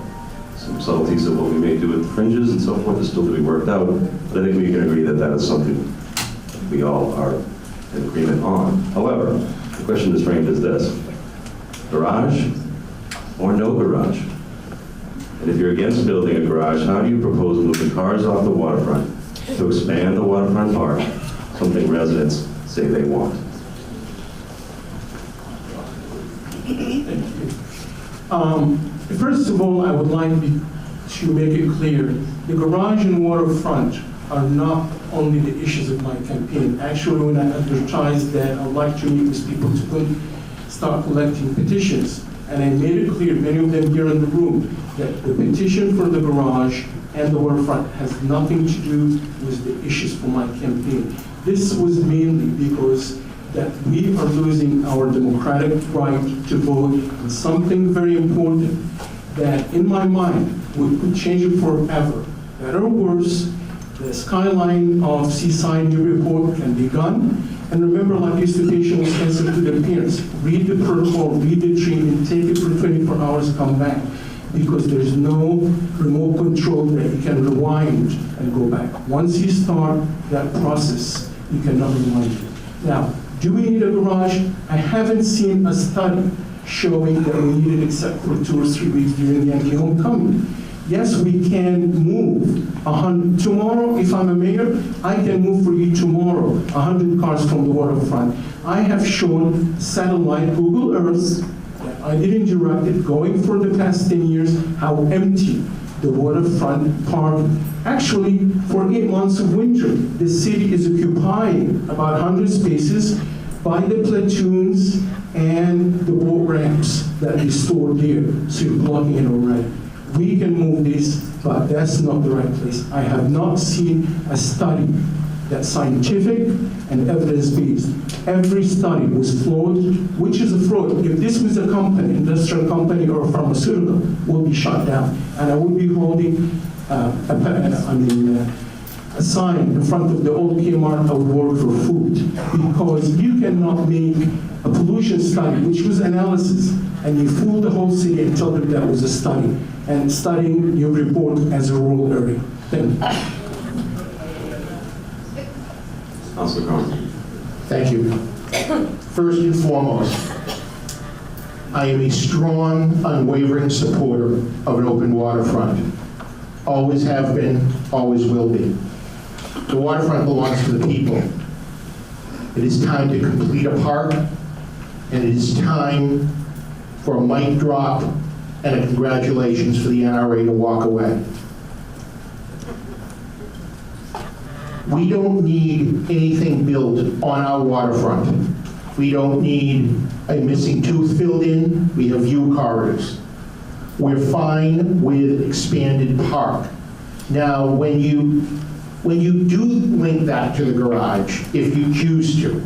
Some subtleties of what we may do with the fringes and so forth is still to be worked out, but I think we can agree that that is something we all are in agreement on. However, the question is framed as this: garage or no garage? And if you're against building a garage, how do you propose moving cars off the waterfront to expand the waterfront park, something residents say they want? First of all, I would like to make it clear, the garage and waterfront are not only the issues of my campaign. Actually, when I advertised that I'd like to meet with people to start collecting petitions, and I made it clear, many of them here in the room, that the petition for the garage and the waterfront has nothing to do with the issues for my campaign. This was mainly because that we are losing our democratic right to vote on something very important that, in my mind, could change it forever. Better or worse, the skyline of Seaside Newburyport can be gone. And remember, like dissipation was sensitive to the parents. Read the protocol, read the treatment, take it for 24 hours, come back. Because there's no remote control that you can rewind and go back. Once you start that process, you cannot rewind it. Now, do we need a garage? I haven't seen a study showing that we need it except for 2 or 3 weeks during Yankee homecoming. Yes, we can move 100. Tomorrow, if I'm a mayor, I can move for you tomorrow 100 cars from the waterfront. I have shown satellite Google Earth, that I didn't direct it, going for the past 10 years, how empty the waterfront park. Actually, for 8 months of winter, the city is occupying about 100 spaces by the platoons and the boat ramps that we stored there. So you're blocking it already. We can move this, but that's not the right place. I have not seen a study that's scientific and evidence-based. Every study was flawed, which is a fraud. If this was a company, industrial company or a pharmaceutical, will be shut down. And I would be holding a sign in front of the old Kmart, I would work for food. Because you cannot make a pollution study, which was analysis, and you fool the whole city and tell them that was a study. And studying your report as a rural area. Thank you. Councilor Cronin. Thank you. First and foremost, I am a strong, unwavering supporter of an open waterfront. Always have been, always will be. The waterfront belongs to the people. It is time to complete a park, and it is time for a mic drop and a congratulations for the NRA to walk away. We don't need anything built on our waterfront. We don't need a missing tooth filled in. We have view corridors. We're fine with expanded park. Now, when you do link that to the garage, if you choose to,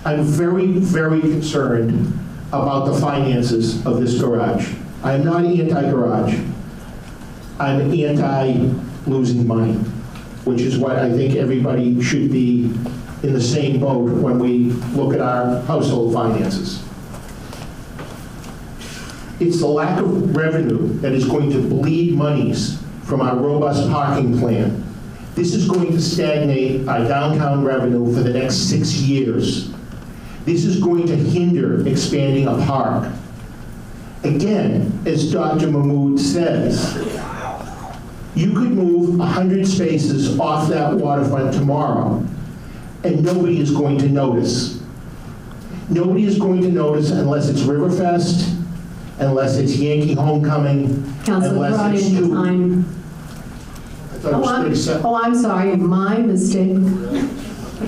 I'm very, very concerned about the finances of this garage. I'm not anti-garage. I'm anti losing money, which is what I think everybody should be in the same boat when we look at our household finances. It's the lack of revenue that is going to bleed monies from our robust parking plan. This is going to stagnate our downtown revenue for the next 6 years. This is going to hinder expanding a park. Again, as Dr. Mahmoud says, you could move 100 spaces off that waterfront tomorrow, and nobody is going to notice. Nobody is going to notice unless it's Riverfest, unless it's Yankee Homecoming, Councilor unless it's Cronin, two. time. I thought it was 37. Oh, I'm sorry, my mistake.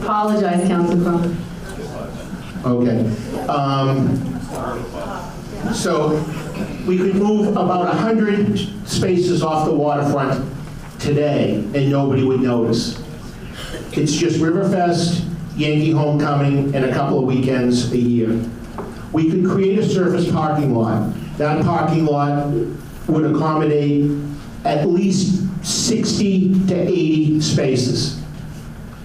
Apologize, Councilor Cronin. Okay. So we could move about 100 spaces off the waterfront today, and nobody would notice. It's just Riverfest, Yankee Homecoming, and a couple of weekends a year. We could create a surface parking lot. That parking lot would accommodate at least 60 to 80 spaces.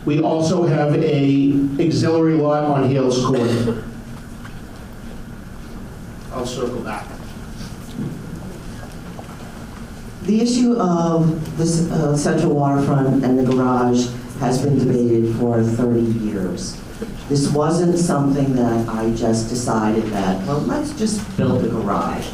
We also have an auxiliary lot on Hales Court. I'll circle back. The issue of the central waterfront and the garage has been debated for 30 years. This wasn't something that I just decided that, well, let's just build a garage.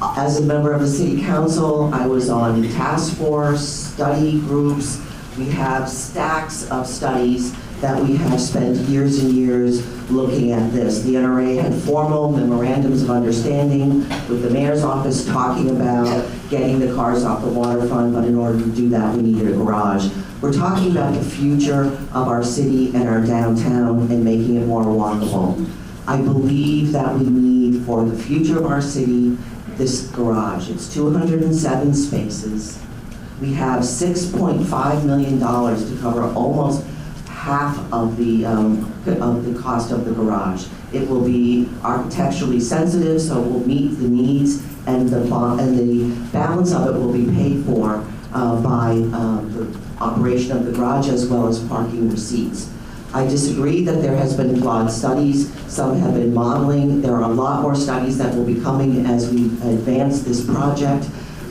As a member of the city council, I was on task force, study groups. We have stacks of studies that we have spent years and years looking at this. The NRA had formal memorandums of understanding with the mayor's office talking about getting the cars off the waterfront, but in order to do that, we needed a garage. We're talking about the future of our city and our downtown and making it more walkable. I believe that we need, for the future of our city, this garage. It's 207 spaces. We have $6.5 million to cover almost half of the cost of the garage. It will be architecturally sensitive, so it will meet the needs, and the balance of it will be paid for by the operation of the garage as well as parking receipts. I disagree that there has been flawed studies. Some have been modeling. There are a lot more studies that will be coming as we advance this project,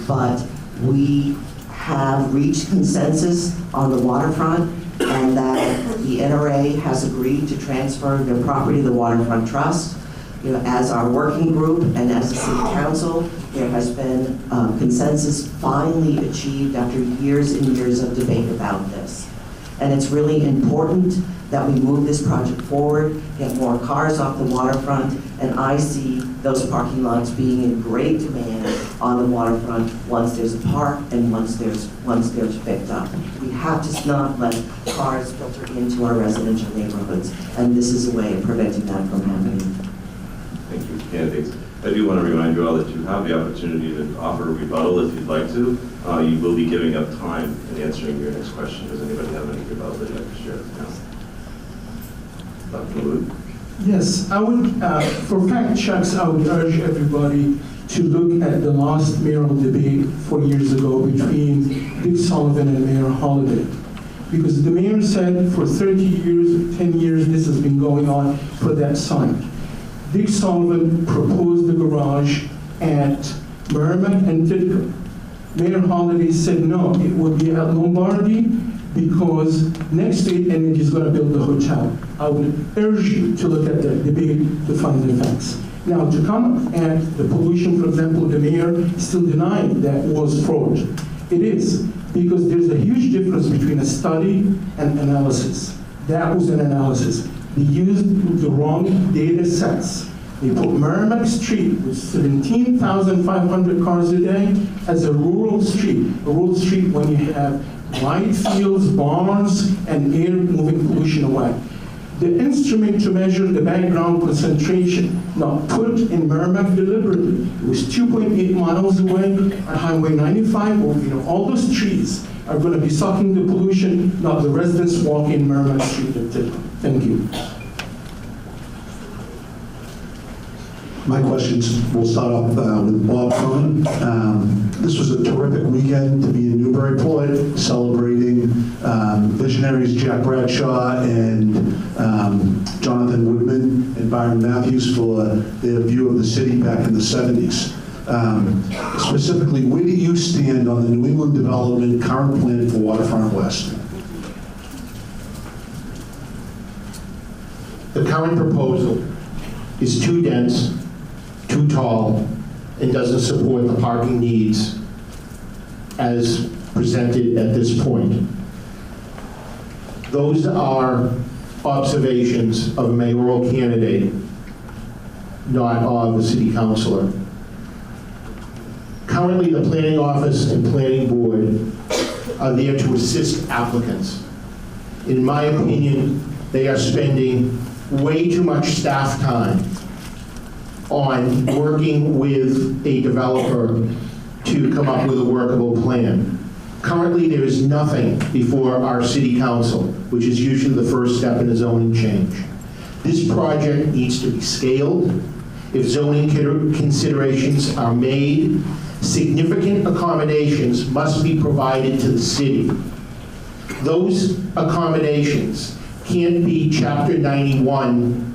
but we have reached consensus on the waterfront, and that the NRA has agreed to transfer their property to the Waterfront Trust. You know, as our working group and as the city council, there has been consensus finally achieved after years and years of debate about this. And it's really important that we move this project forward, get more cars off the waterfront, and I see those parking lots being in great demand on the waterfront once there's a park and once there's picked up. We have to not let cars filter into our residential neighborhoods, and this is a way of preventing that from happening. Thank you, candidates. I do want to remind you all that you have the opportunity to offer a rebuttal if you'd like to. You will be giving up time in answering your next question. Does anybody have any rebuttal that you'd like to share now? Dr. Mahmoud? Yes, I would, for fact checks, I would urge everybody to look at the last mayoral debate 4 years ago between Dick Sullivan and Mayor Holaday. Because the mayor said for 30 years, 10 years, this has been going on for that site. Dick Sullivan proposed the garage at Merrimack and Titco. Mayor Holaday said no, it would be at Lombardy because Next State Energy is going to build the hotel. I would urge you to look at the debate to find the facts. Now, to come at the pollution, for example, the mayor still denying that was fraud. It is, because there's a huge difference between a study and analysis. That was an analysis. They used the wrong data sets. They put Merrimack Street with 17,500 cars a day as a rural street. A rural street when you have wide fields, barns, and air moving pollution away. The instrument to measure the background concentration, not put in Merrimack deliberately. It was 2.8 miles away on Highway 95, or all those trees are going to be sucking the pollution, not the residents walking Merrimack Street. Thank you. My questions will start off with Bob Cronin. This was a terrific weekend to be in Newburyport, celebrating visionaries Jack Bradshaw and Jonathan Woodman and Byron Matthews for their view of the city back in the 70s. Specifically, where do you stand on the New England development current plan for Waterfront West? The current proposal is too dense, too tall, and doesn't support the parking needs as presented at this point. Those are observations of a mayoral candidate, not of a city councilor. Currently, the planning office and planning board are there to assist applicants. In my opinion, they are spending way too much staff time on working with a developer to come up with a workable plan. Currently, there is nothing before our city council, which is usually the first step in a zoning change. This project needs to be scaled. If zoning considerations are made, significant accommodations must be provided to the city. Those accommodations can't be Chapter 91,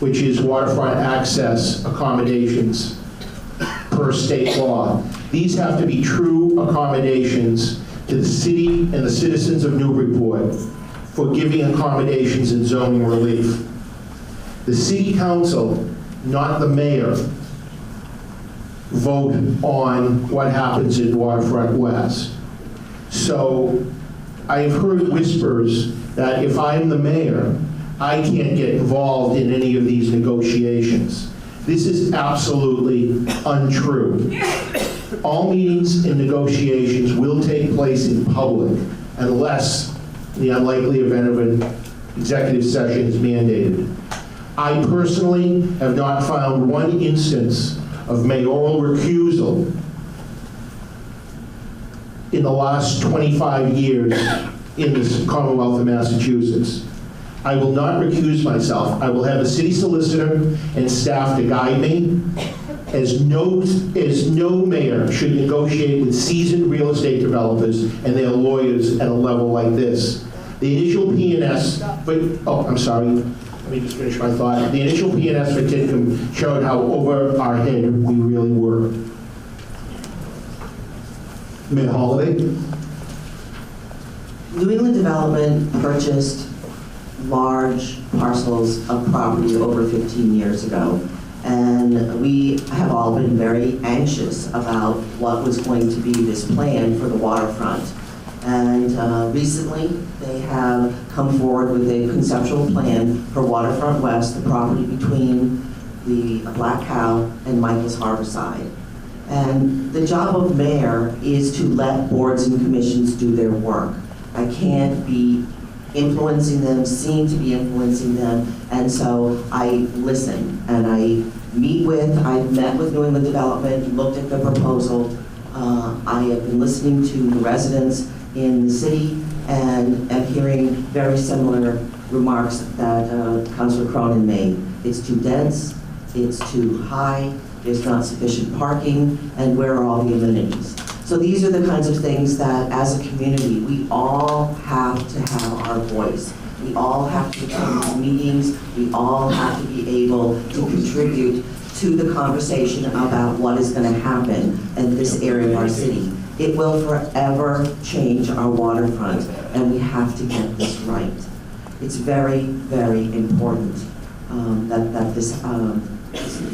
which is waterfront access accommodations per state law. These have to be true accommodations to the city and the citizens of Newburyport for giving accommodations and zoning relief. The city council, not the mayor, vote on what happens in Waterfront West. So I've heard whispers that if I'm the mayor, I can't get involved in any of these negotiations. This is absolutely untrue. All meetings and negotiations will take place in public unless in the unlikely event of an executive session is mandated. I personally have not found one instance of mayoral recusal in the last 25 years in the Commonwealth of Massachusetts. I will not recuse myself. I will have a city solicitor and staff to guide me, as no mayor should negotiate with seasoned real estate developers and their lawyers at a level like this. The initial P&S, I'm sorry, let me just finish my thought. The initial P&S for Titcomb showed how over our head we really were. Mayor Holaday? New England Development purchased large parcels of property over 15 years ago, and we have all been very anxious about what was going to be this plan for the waterfront. And recently, they have come forward with a conceptual plan for Waterfront West, the property between the Black Cow and Michael's Harborside. And the job of mayor is to let boards and commissions do their work. I can't be influencing them, seem to be influencing them, and so I listen and I I've met with New England Development, looked at the proposal. I have been listening to the residents in the city and hearing very similar remarks that Councilor Cronin made. It's too dense, it's too high, there's not sufficient parking, and where are all the amenities? So these are the kinds of things that, as a community, we all have to have our voice. We all have to attend these meetings. We all have to be able to contribute to the conversation about what is going to happen in this area of our city. It will forever change our waterfront, and we have to get this right. It's very, very important that this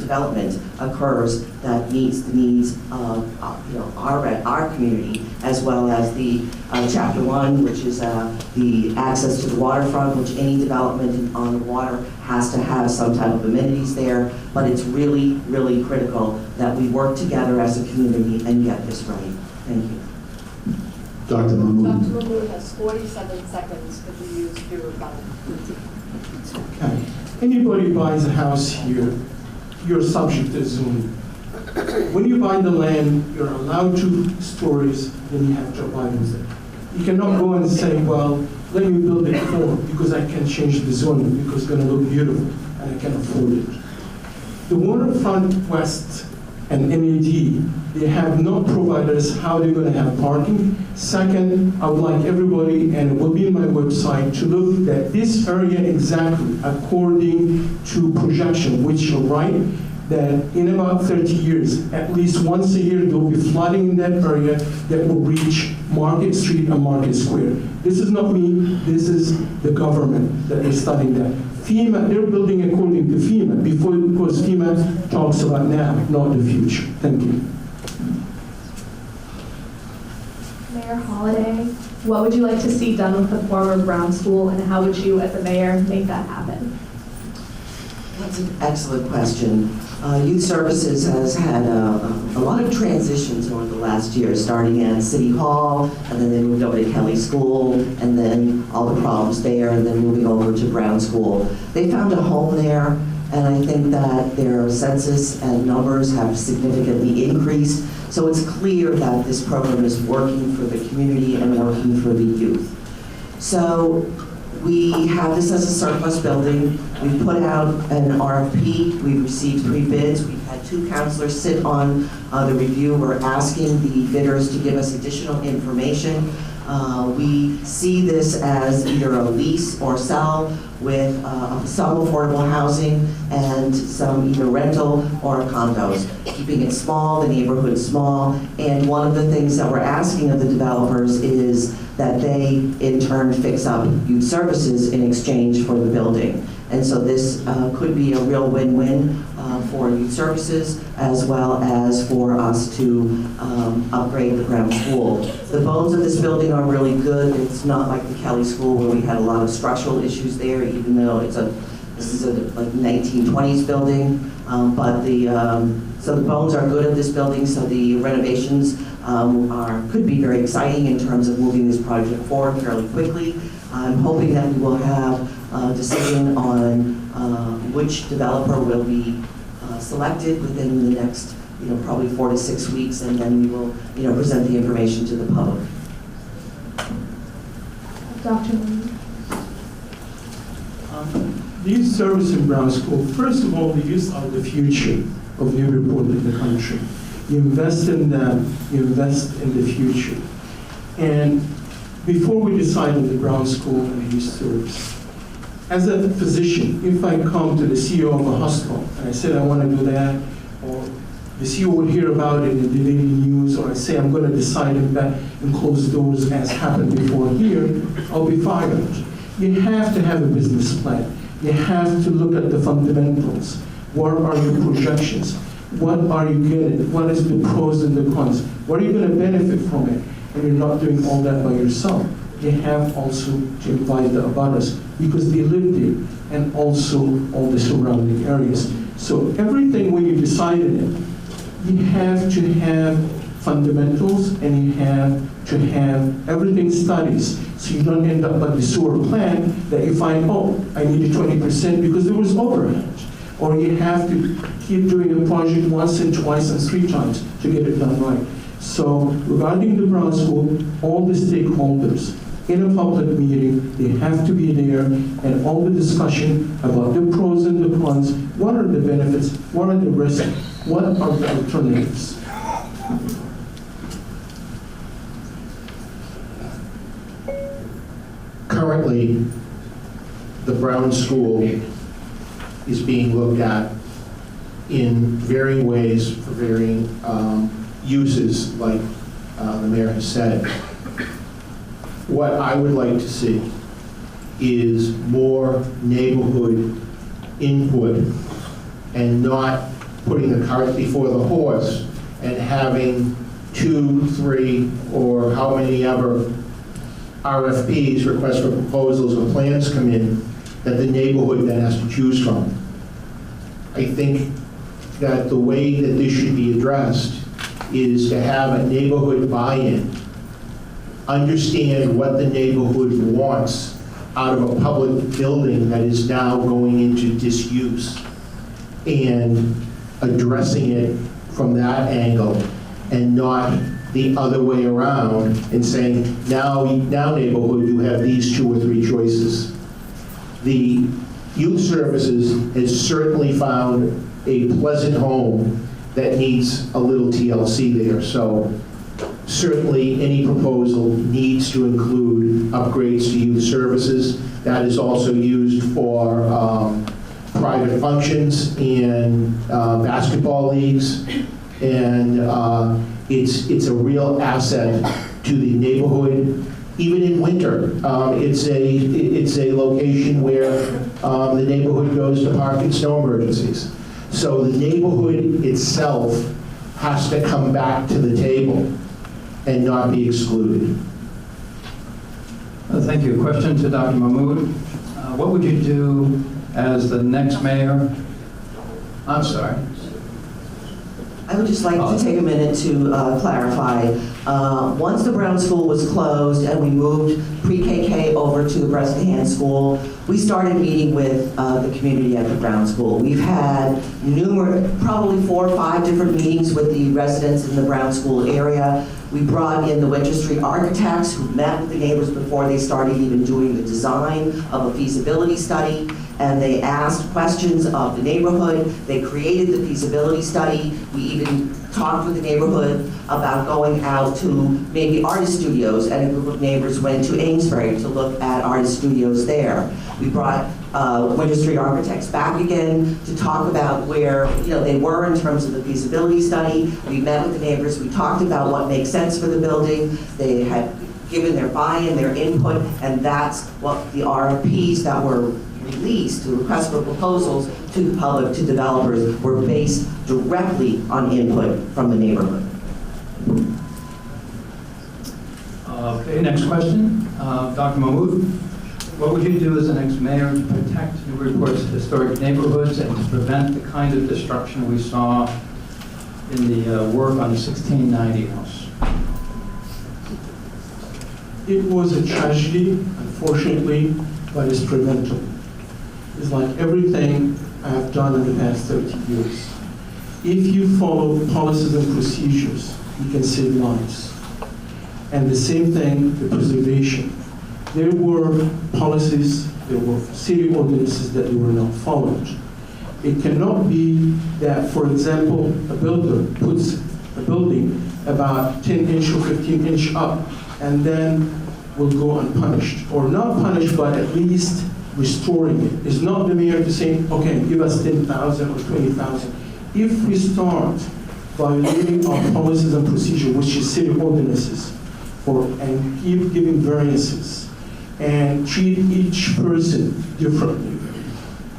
development occurs that meets the needs of our community, as well as the Chapter 1, which is the access to the waterfront, which any development on the water has to have some type of amenities there. But it's really, really critical that we work together as a community and get this right. Thank you. Dr. Mahmoud. Dr. Mahmoud has 47 seconds to be used to rebuttal. Okay. Anybody buys a house here, you're subject to zoning. When you buy the land, you're allowed 2 stories, then you have to abide with it. You cannot go and say, well, let me build it 4 because I can change the zoning because it's going to look beautiful and I can afford it. The Waterfront West and MED, they have not provided us how they're going to have parking. Second, I would like everybody, and it will be on my website, to look at this area exactly according to projection, which you're right, that in about 30 years, at least once a year, there will be flooding in that area that will reach Market Street and Market Square. This is not me, this is the government that is studying that. FEMA, they're building according to FEMA, because FEMA talks about now, not the future. Thank you. Mayor Holaday, what would you like to see done with the former Brown School, and how would you, as a mayor, make that happen? That's an excellent question. Youth Services has had a lot of transitions over the last year, starting at City Hall, and then they moved over to Kelly School, and then all the problems there, and then moving over to Brown School. They found a home there, and I think that their census and numbers have significantly increased. So it's clear that this program is working for the community and working for the youth. So we have this as a surplus building. We put out an RFP. We've received 3 bids. We've had 2 counselors sit on the review. We're asking the bidders to give us additional information. We see this as either a lease or sell with some affordable housing and some either rental or condos, keeping it small, the neighborhood small. And one of the things that we're asking of the developers is that they in turn fix up youth services in exchange for the building. And so this could be a real win-win for youth services as well as for us to upgrade the Brown School. The bones of this building are really good. It's not like the Kelly School where we had a lot of structural issues there, even though this is a like 1920s building. So the bones are good of this building, so the renovations could be very exciting in terms of moving this project forward fairly quickly. I'm hoping that we will have a decision on which developer will be selected within the next, probably 4 to 6 weeks, and then we will, present the information to the public. Dr. Mahmoud. The youth service in Brown School, first of all, the youth are the future of Newburyport in the country. You invest in them, you invest in the future. And before we decide on the Brown School and the youth service, as a physician, if I come to the CEO of a hospital and I said I want to do that, or the CEO would hear about it in the daily news, or I say I'm going to decide in closed doors as happened before here, I'll be fired. You have to have a business plan. You have to look at the fundamentals. What are your projections? What are you getting? What is the pros and the cons? What are you going to benefit from it? And you're not doing all that by yourself. You have also to invite the abutters because they live there, and also all the surrounding areas. So everything when you decide on it, you have to have fundamentals, and you have to have everything studies, so you don't end up like the sewer plant that you find, oh, I needed 20% because there was overhead. Or you have to keep doing a project once and twice and 3 times to get it done right. So regarding the Brown School, all the stakeholders in a public meeting, they have to be there, and all the discussion about the pros and the cons, what are the benefits, what are the risks, what are the alternatives. Currently, the Brown School is being looked at in varying ways for varying uses, like the mayor has said. What I would like to see is more neighborhood input and not putting the cart before the horse and having 2, 3, or how many ever RFPs, requests for proposals, or plans come in that the neighborhood then has to choose from. I think that the way that this should be addressed is to have a neighborhood buy-in, understand what the neighborhood wants out of a public building that is now going into disuse, and addressing it from that angle, and not the other way around and saying, now neighborhood, you have these 2 or 3 choices. The youth services has certainly found a pleasant home that needs a little TLC there. So certainly any proposal needs to include upgrades to youth services. That is also used for private functions and basketball leagues. And it's a real asset to the neighborhood. Even in winter, it's a location where the neighborhood goes to park in snow emergencies. So the neighborhood itself has to come back to the table and not be excluded. Thank you. Question to Dr. Mahmoud. What would you do as the next mayor? I'm sorry. I would just like to take a minute to clarify. Once the Brown School was closed and we moved pre-KK over to the Bresnahan School, we started meeting with the community at the Brown School. We've had probably 4 or 5 different meetings with the residents in the Brown School area. We brought in the Winter Street architects who met with the neighbors before they started even doing the design of a feasibility study, and they asked questions of the neighborhood. They created the feasibility study. We even talked with the neighborhood about going out to maybe artist studios, and a group of neighbors went to Amesbury to look at artist studios there. We brought Winter Street architects back again to talk about where they were in terms of the feasibility study. We met with the neighbors. We talked about what makes sense for the building. They had given their buy-in, their input, and that's what the RFPs that were released, the request for proposals to the public, to developers, were based directly on input from the neighborhood. Okay, next question. Dr. Mahmoud, what would you do as the next mayor to protect Newburyport's historic neighborhoods and to prevent the kind of destruction we saw in the work on the 1690 house? It was a tragedy, unfortunately, but it's preventable. It's like everything I have done in the past 30 years. If you follow policies and procedures, you can save lives. And the same thing, the preservation. There were policies, there were city ordinances that were not followed. It cannot be that, for example, a builder puts a building about 10-inch or 15-inch up and then will go unpunished, or not punished, but at least restoring it. It's not the mayor to say, okay, give us 10,000 or 20,000. If we start violating our policies and procedure, which is city ordinances, and keep giving variances, and treat each person differently,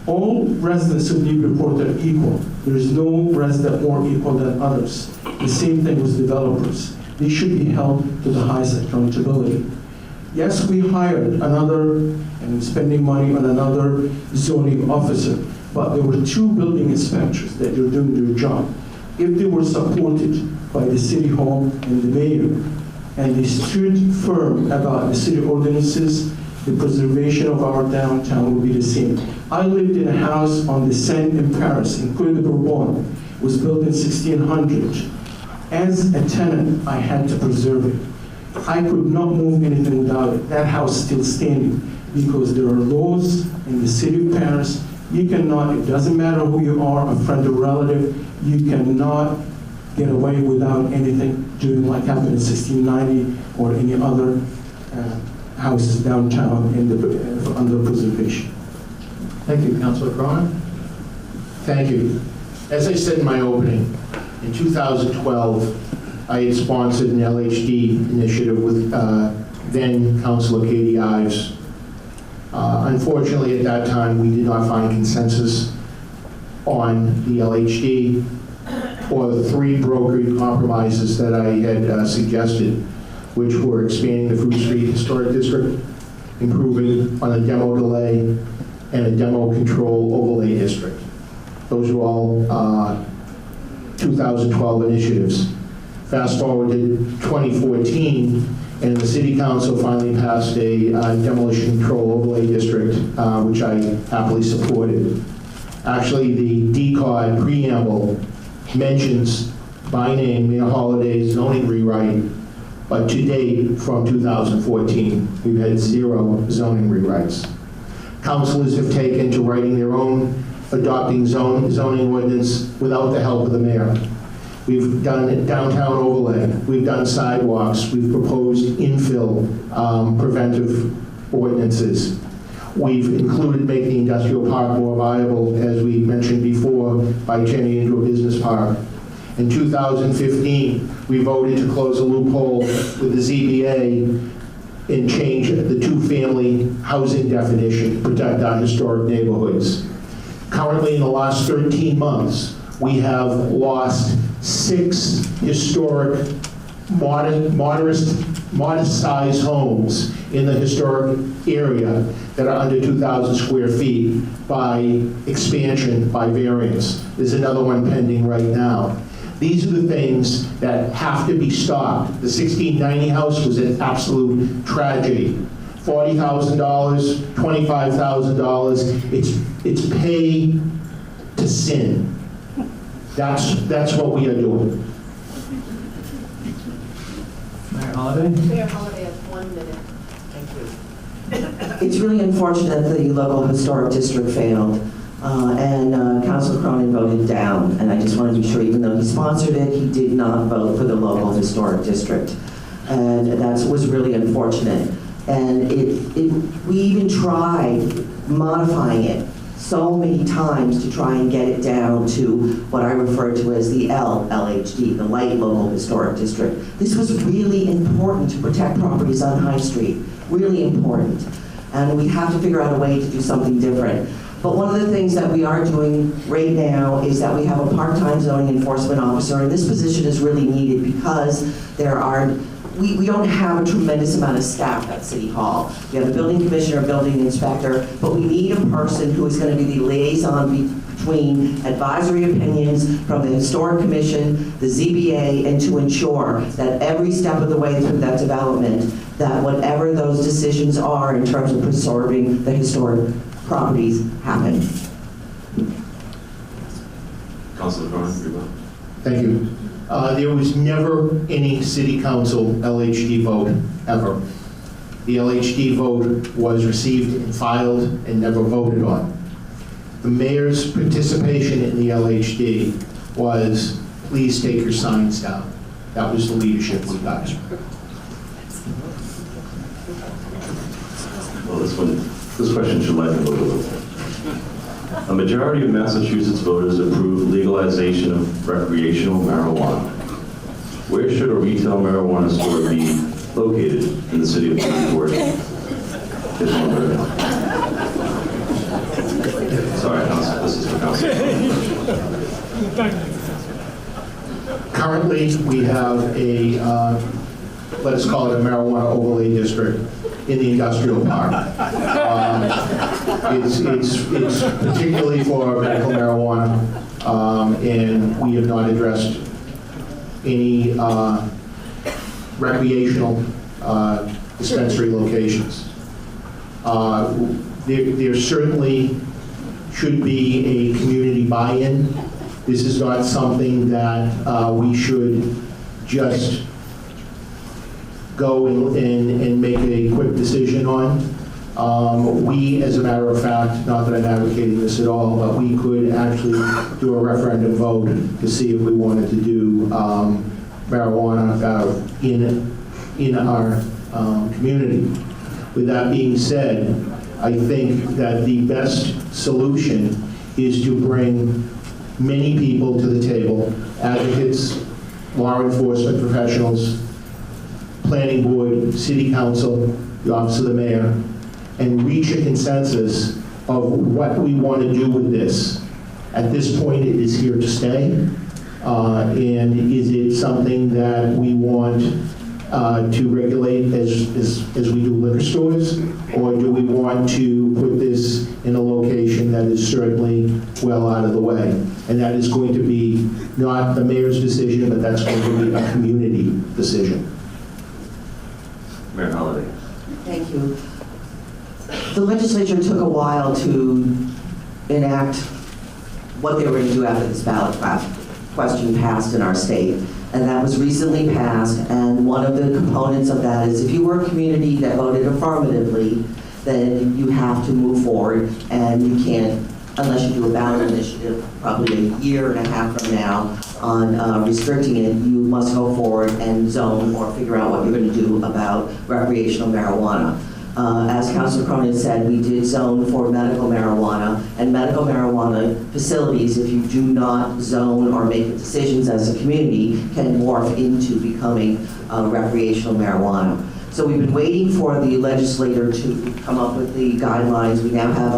all residents of Newburyport are equal. There is no resident more equal than others. The same thing with developers. They should be held to the highest accountability. Yes, we hired another and spending money on another zoning officer, but there were 2 building inspectors that are doing their job. If they were supported by the city hall and the mayor, and they stood firm about the city ordinances, the preservation of our downtown will be the same. I lived in a house on the Seine in Paris, in Cour de Bourbon. It was built in 1600. As a tenant, I had to preserve it. I could not move anything without it. That house is still standing because there are laws in the city of Paris. You cannot, it doesn't matter who you are, a friend or relative, you cannot get away without anything doing like happened in 1690 or any other houses downtown under preservation. Thank you, Councilor Cronin. Thank you. As I said in my opening, in 2012, I had sponsored an LHD initiative with then Councilor Katie Ives. Unfortunately, at that time, we did not find consensus on the LHD or the 3 brokered compromises that I had suggested, which were expanding the Fruit Street Historic District, improving on a demo delay, and a demo control overlay district. Those were all 2012 initiatives. Fast forward to 2014, and the City Council finally passed a demolition control overlay district, which I happily supported. Actually, the DCOD preamble mentions by name Mayor Holiday's zoning rewrite, but to date, from 2014, we've had 0 zoning rewrites. Councilors have taken to writing their own adopting zoning ordinance without the help of the mayor. We've done downtown overlay, we've done sidewalks, we've proposed infill preventive ordinances. We've included making the industrial park more viable, as we mentioned before, by turning it into a business park. In 2015, we voted to close a loophole with the ZBA and change the two-family housing definition to protect our historic neighborhoods. Currently, in the last 13 months, we have lost 6 historic, modest-sized homes in the historic area that are under 2,000 square feet by expansion, by variance. There's another one pending right now. These are the things that have to be stopped. The 1690 house was an absolute tragedy. $40,000, $25,000, it's pay to sin. That's what we are doing. Mayor Holaday? Mayor Holaday has 1 minute. It's really unfortunate that the local historic district failed, and Councilor Cronin voted down. And I just want to be sure, even though he sponsored it, he did not vote for the local historic district. And that was really unfortunate. And we even tried modifying it so many times to try and get it down to what I refer to as the LHD, the Light Local Historic District. This was really important to protect properties on High Street, really important. And we have to figure out a way to do something different. But one of the things that we are doing right now is that we have a part-time zoning enforcement officer, and this position is really needed because we don't have a tremendous amount of staff at City Hall. We have a building commissioner, building inspector, but we need a person who is going to be the liaison between advisory opinions from the Historic Commission, the ZBA, and to ensure that every step of the way through that development, that whatever those decisions are in terms of preserving the historic properties happen. Councilor Cronin, very well. Thank you. There was never any city council LHD vote, ever. The LHD vote was received and filed and never voted on. The mayor's participation in the LHD was, please take your signs down. That was the leadership we got. Well, this question should lighten the mood. A majority of Massachusetts voters approved legalization of recreational marijuana. Where should a retail marijuana store be located in the city of Newburyport? Sorry, Council, this is for Council. Currently, we have a, let us call it a marijuana overlay district in the industrial park. It's particularly for medical marijuana, and we have not addressed any recreational dispensary locations. There certainly should be a community buy-in. This is not something that we should just go and make a quick decision on. We, as a matter of fact, not that I'm advocating this at all, but we could actually do a referendum vote to see if we wanted to do marijuana in our community. With that being said, I think that the best solution is to bring many people to the table, advocates, law enforcement professionals, planning board, city council, the office of the mayor, and reach a consensus of what we want to do with this. At this point, it is here to stay. And is it something that we want to regulate as we do liquor stores? Or do we want to put this in a location that is certainly well out of the way? And that is going to be not the mayor's decision, but that's going to be a community decision. Mayor Holaday. Thank you. The legislature took a while to enact what they were going to do after this ballot question passed in our state. And that was recently passed, and one of the components of that is if you were a community that voted affirmatively, then you have to move forward, and you can't unless you do a ballot initiative, probably a year and a half from now, on restricting it, you must go forward and zone or figure out what you're going to do about recreational marijuana. As Councilor Cronin said, we did zone for medical marijuana, and medical marijuana facilities, if you do not zone or make decisions as a community, can morph into becoming recreational marijuana. So we've been waiting for the legislator to come up with the guidelines. We now have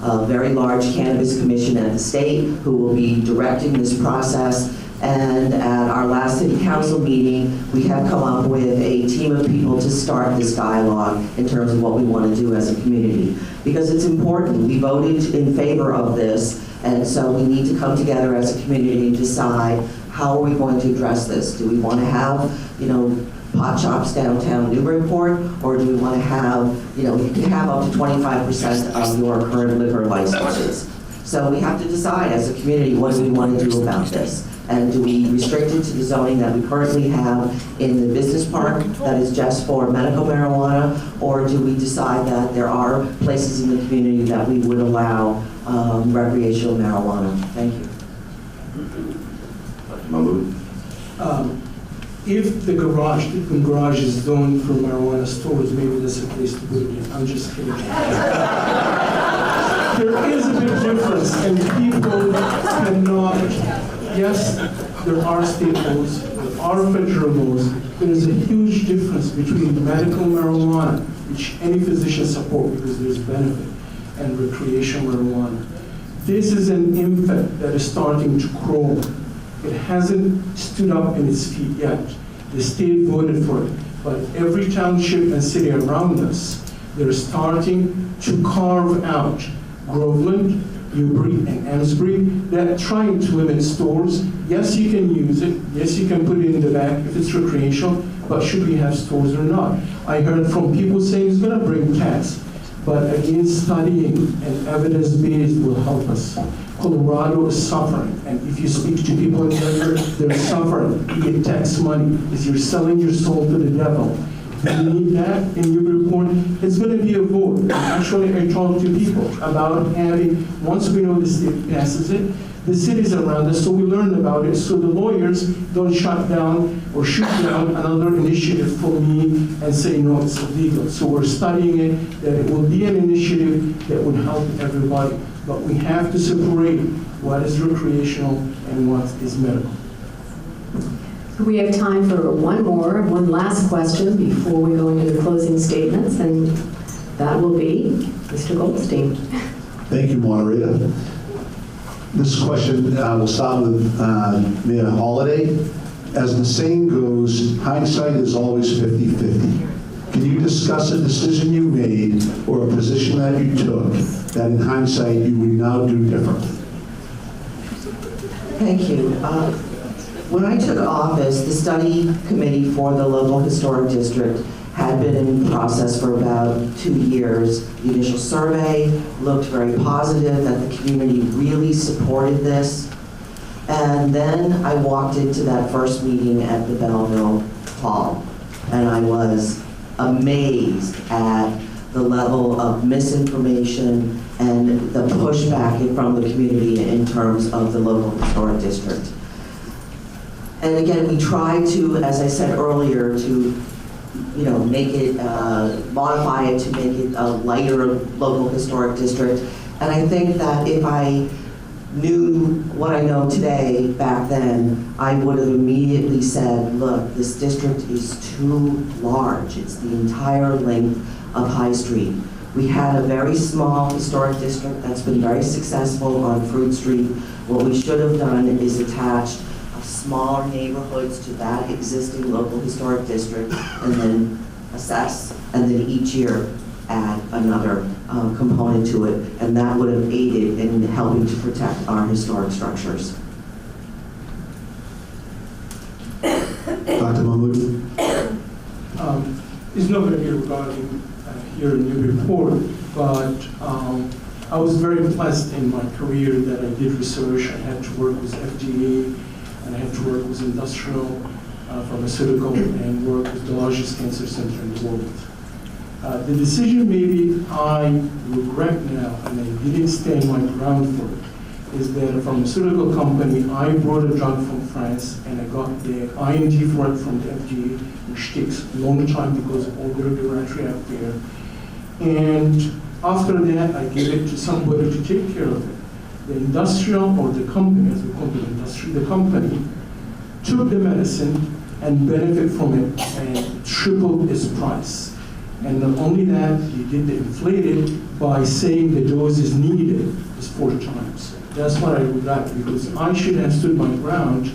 a very large cannabis commission at the state who will be directing this process. And at our last city council meeting, we have come up with a team of people to start this dialogue in terms of what we want to do as a community. Because it's important. We voted in favor of this, and so we need to come together as a community and decide how are we going to address this. Do we want to have, pot shops downtown Newburyport, or do we want to have, you can have up to 25% of your current liquor licenses. So we have to decide as a community, what do we want to do about this? And do we restrict it to the zoning that we currently have in the business park that is just for medical marijuana, or do we decide that there are places in the community that we would allow recreational marijuana? Thank you. Mahmoud? If the garage is zoned for marijuana stores, maybe that's a place to put it in. I'm just kidding. There is a big difference, and people cannot, yes, there are state laws, there are federal laws. There is a huge difference between medical marijuana, which any physician support because there's benefit, and recreational marijuana. This is an infant that is starting to crawl. It hasn't stood up in its feet yet. The state voted for it, but every township and city around us, they're starting to carve out Groveland, Newbury, and Amesbury. They're trying to limit stores. Yes, you can use it. Yes, you can put it in the back if it's recreational, but should we have stores or not? I heard from people saying it's going to bring tax, but again, studying and evidence-based will help us. Colorado is suffering, and if you speak to people in Denver, they're suffering. You get tax money because you're selling your soul to the devil. We need that in Newburyport. It's going to be a vote. Actually, I talked to people about having, once we know the state passes it, the cities around us, so we learn about it, so the lawyers don't shut down or shoot down another initiative for me and say, no, it's illegal. So we're studying it, that it will be an initiative that would help everybody. But we have to separate what is recreational and what is medical. We have time for one last question before we go into the closing statements, and that will be Mr. Goldstein. Thank you, moderator. This question will start with Mayor Holaday. As the saying goes, hindsight is always 50-50. Can you discuss a decision you made or a position that you took that in hindsight you would now do differently? Thank you. When I took office, the study committee for the local historic district had been in process for about 2 years. The initial survey looked very positive, that the community really supported this. And then I walked into that first meeting at the Belleville Hall, and I was amazed at the level of misinformation and the pushback from the community in terms of the local historic district. And again, we tried to, as I said earlier, to make it, modify it to make it a lighter local historic district. And I think that if I knew what I know today back then, I would have immediately said, look, this district is too large. It's the entire length of High Street. We had a very small historic district that's been very successful on Fruit Street. What we should have done is attached smaller neighborhoods to that existing local historic district, and then assess, and then each year add another component to it, and that would have aided in helping to protect our historic structures. Dr. Mahmoud? It's not going to be regarding here in Newburyport, but I was very blessed in my career that I did research. I had to work with FDA, and I had to work with industrial, pharmaceutical, and work with the largest cancer center in the world. The decision maybe I regret now, and I didn't stand my ground for it, is that a pharmaceutical company, I brought a drug from France, and I got the IND for it from the FDA, which takes a long time because of all the regulatory out there. And after that, I gave it to somebody to take care of it. The industrial, or the company, as we call the industry, the company took the medicine and benefit from it and tripled its price. And not only that, he did the inflated by saying the dose is needed is 4 times. That's what I regret, because I should have stood my ground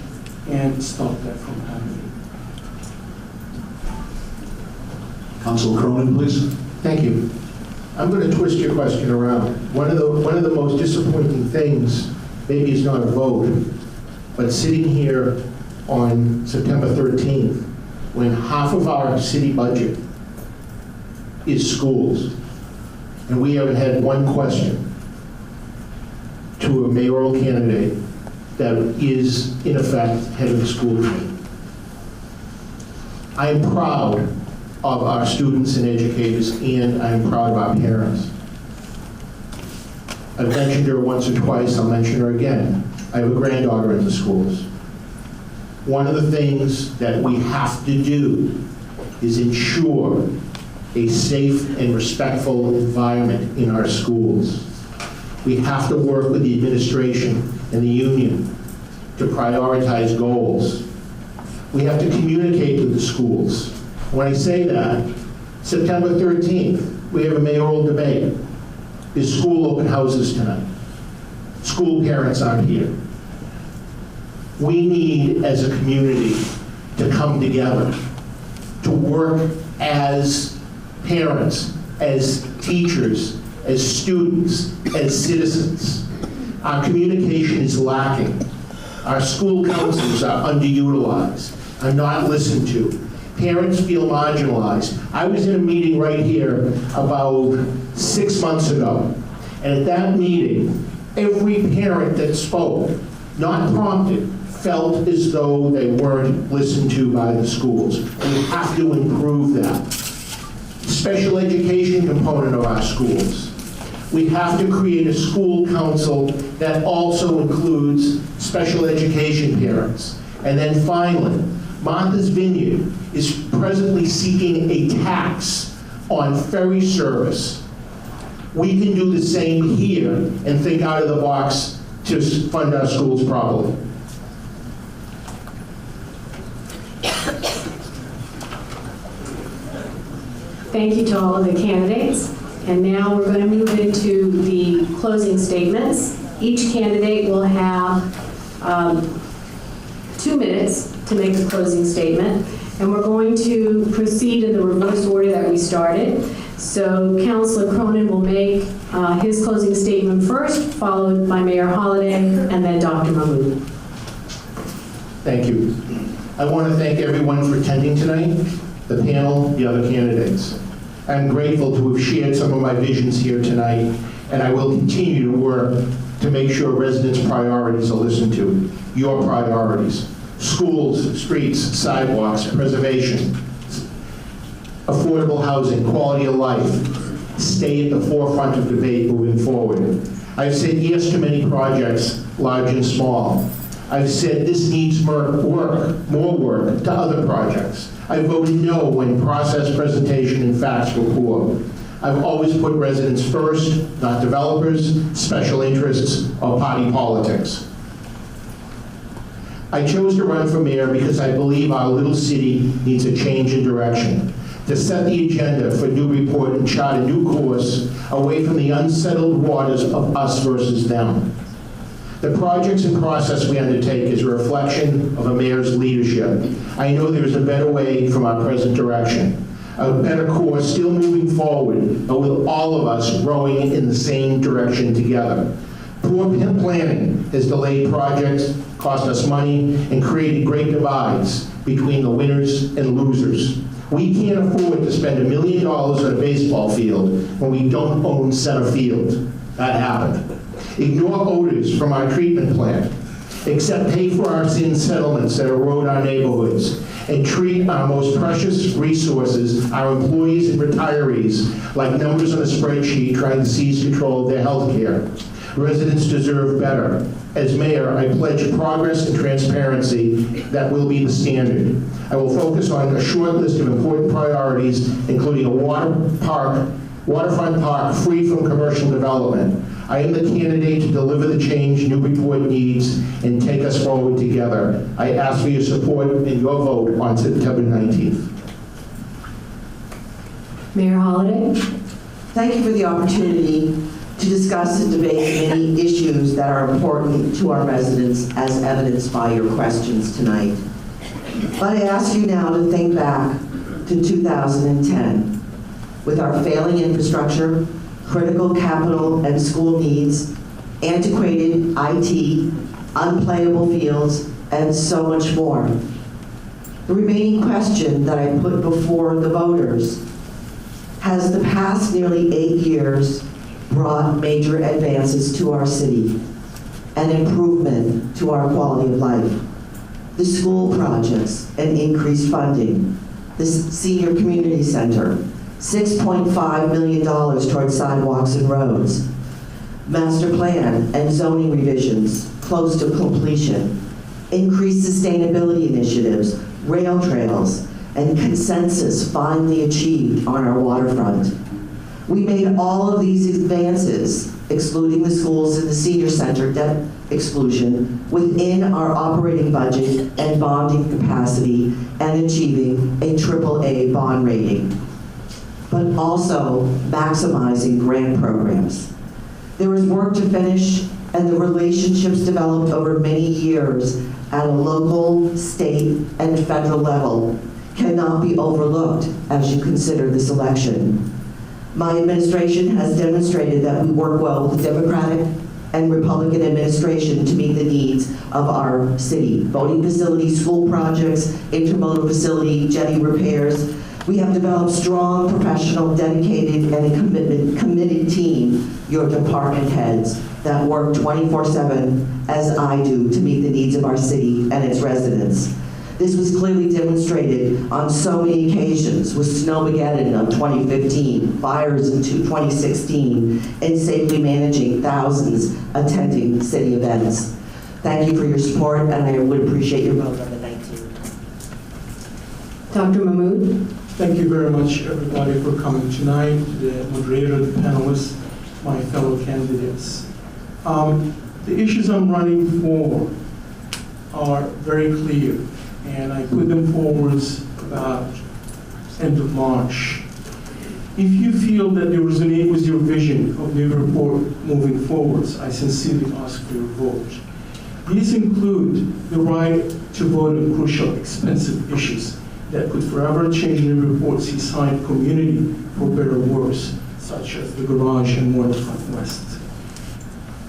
and stopped that from happening. Councilor Cronin, please. Thank you. I'm going to twist your question around. One of the most disappointing things, maybe it's not a vote, but sitting here on September 13th, when half of our city budget is schools, and we haven't had one question to a mayoral candidate that is, in effect, head of the school committee. I am proud of our students and educators, and I am proud of our parents. I've mentioned her once or twice, I'll mention her again. I have a granddaughter in the schools. One of the things that we have to do is ensure a safe and respectful environment in our schools. We have to work with the administration and the union to prioritize goals. We have to communicate with the schools. When I say that, September 13th, we have a mayoral debate. Is school open houses tonight? School parents aren't here. We need, as a community, to come together, to work as parents, as teachers, as students, as citizens. Our communication is lacking. Our school councils are underutilized, are not listened to. Parents feel marginalized. I was in a meeting right here about 6 months ago, and at that meeting, every parent that spoke, not prompted, felt as though they weren't listened to by the schools. We have to improve that. Special education component of our schools. We have to create a school council that also includes special education parents. And then finally, Martha's Vineyard is presently seeking a tax on ferry service. We can do the same here and think out of the box to fund our schools properly. Thank you to all of the candidates. And now we're going to move into the closing statements. Each candidate will have 2 minutes to make a closing statement. And we're going to proceed in the reverse order that we started. So Councilor Cronin will make his closing statement first, followed by Mayor Holaday, and then Dr. Mahmoud. Thank you. I want to thank everyone for attending tonight, the panel, the other candidates. I'm grateful to have shared some of my visions here tonight, and I will continue to work to make sure residents' priorities are listened to. Your priorities. Schools, streets, sidewalks, preservation, affordable housing, quality of life, stay at the forefront of debate moving forward. I've said yes to many projects, large and small. I've said this needs more work to other projects. I voted no when process, presentation, and facts were poor. I've always put residents first, not developers, special interests, or party politics. I chose to run for mayor because I believe our little city needs a change in direction, to set the agenda for Newburyport and chart a new course away from the unsettled waters of us versus them. The projects and process we undertake is a reflection of a mayor's leadership. I know there is a better way from our present direction, a better course still moving forward, but with all of us rowing in the same direction together. Poor planning has delayed projects, cost us money, and created great divides between the winners and losers. We can't afford to spend $1 million on a baseball field when we don't own center field. That happened. Ignore odors from our treatment plant. Accept pay-for-our-sin settlements that erode our neighborhoods. and treat our most precious resources, our employees and retirees, like numbers on a spreadsheet trying to seize control of their health care. Residents deserve better. As mayor, I pledge progress and transparency that will be the standard. I will focus on a short list of important priorities, including a waterfront park free from commercial development. I am the candidate to deliver the change Newburyport needs and take us forward together. I ask for your support and your vote on September 19th. Mayor Holaday? Thank you for the opportunity to discuss and debate many issues that are important to our residents, as evidenced by your questions tonight. But I ask you now to think back to 2010. With our failing infrastructure, critical capital and school needs, antiquated IT, unplayable fields, and so much more. The remaining question that I put before the voters: has the past nearly 8 years brought major advances to our city and improvement to our quality of life? The school projects and increased funding, the senior community center, $6.5 million towards sidewalks and roads, master plan and zoning revisions close to completion, increased sustainability initiatives, rail trails, and consensus finally achieved on our waterfront. We made all of these advances, excluding the schools and the senior center debt exclusion, within our operating budget and bonding capacity and achieving a AAA bond rating, but also maximizing grant programs. There is work to finish, and the relationships developed over many years at a local, state, and federal level cannot be overlooked as you consider this election. My administration has demonstrated that we work well with the Democratic and Republican administration to meet the needs of our city. Voting facilities, school projects, intermodal facility, jetty repairs. We have developed strong, professional, dedicated, and a committed team, your department heads, that work 24/7, as I do, to meet the needs of our city and its residents. This was clearly demonstrated on so many occasions, with Snowmageddon of 2015, fires in 2016, and safely managing thousands attending city events. Thank you for your support, and I would appreciate your vote on the 19th. Dr. Mahmoud? Thank you very much, everybody, for coming tonight, the moderator, the panelists, my fellow candidates. The issues I'm running for are very clear, and I put them forward about end of March. If you feel that they resonate with your vision of Newburyport moving forwards, I sincerely ask for your vote. These include the right to vote on crucial, expensive issues that could forever change Newburyport's seaside community for better or worse, such as the garage and Waterfront West.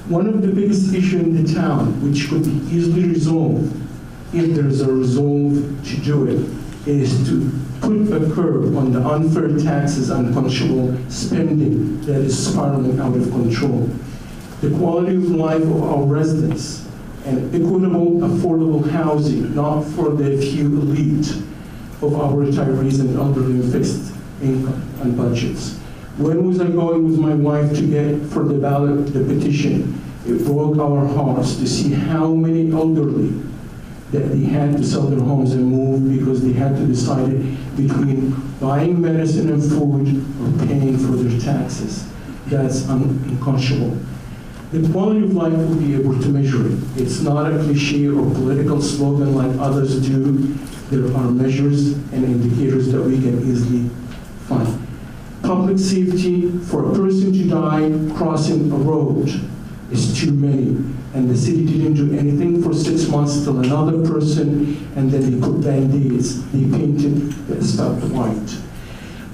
One of the biggest issues in the town, which could be easily resolved if there is a resolve to do it, is to put a curb on the unfair taxes and unconscionable spending that is spiraling out of control. The quality of life of our residents and equitable, affordable housing, not for the few elite of our retirees and elderly with fixed income and budgets. When was I going with my wife to get for the ballot the petition? It broke our hearts to see how many elderly that they had to sell their homes and move because they had to decide between buying medicine and food or paying for their taxes. That's unconscionable. The quality of life will be able to measure it. It's not a cliche or political slogan like others do. There are measures and indicators that we can easily find. Public safety, for a person to die crossing a road is too many. And the city didn't do anything for 6 months till another person, and then they put Band-Aids, they painted that stopped white.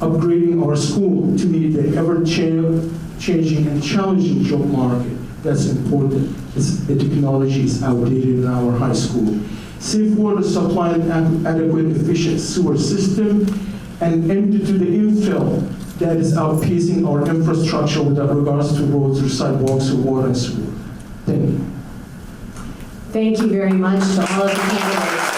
Upgrading our school to meet the ever-changing and challenging job market, that's important. The technology is outdated in our high school. Safe water supply and adequate, efficient sewer system, and end to the infill that is outpacing our infrastructure with regards to roads or sidewalks or water and sewer. Thank you. Thank you very much to all of the candidates.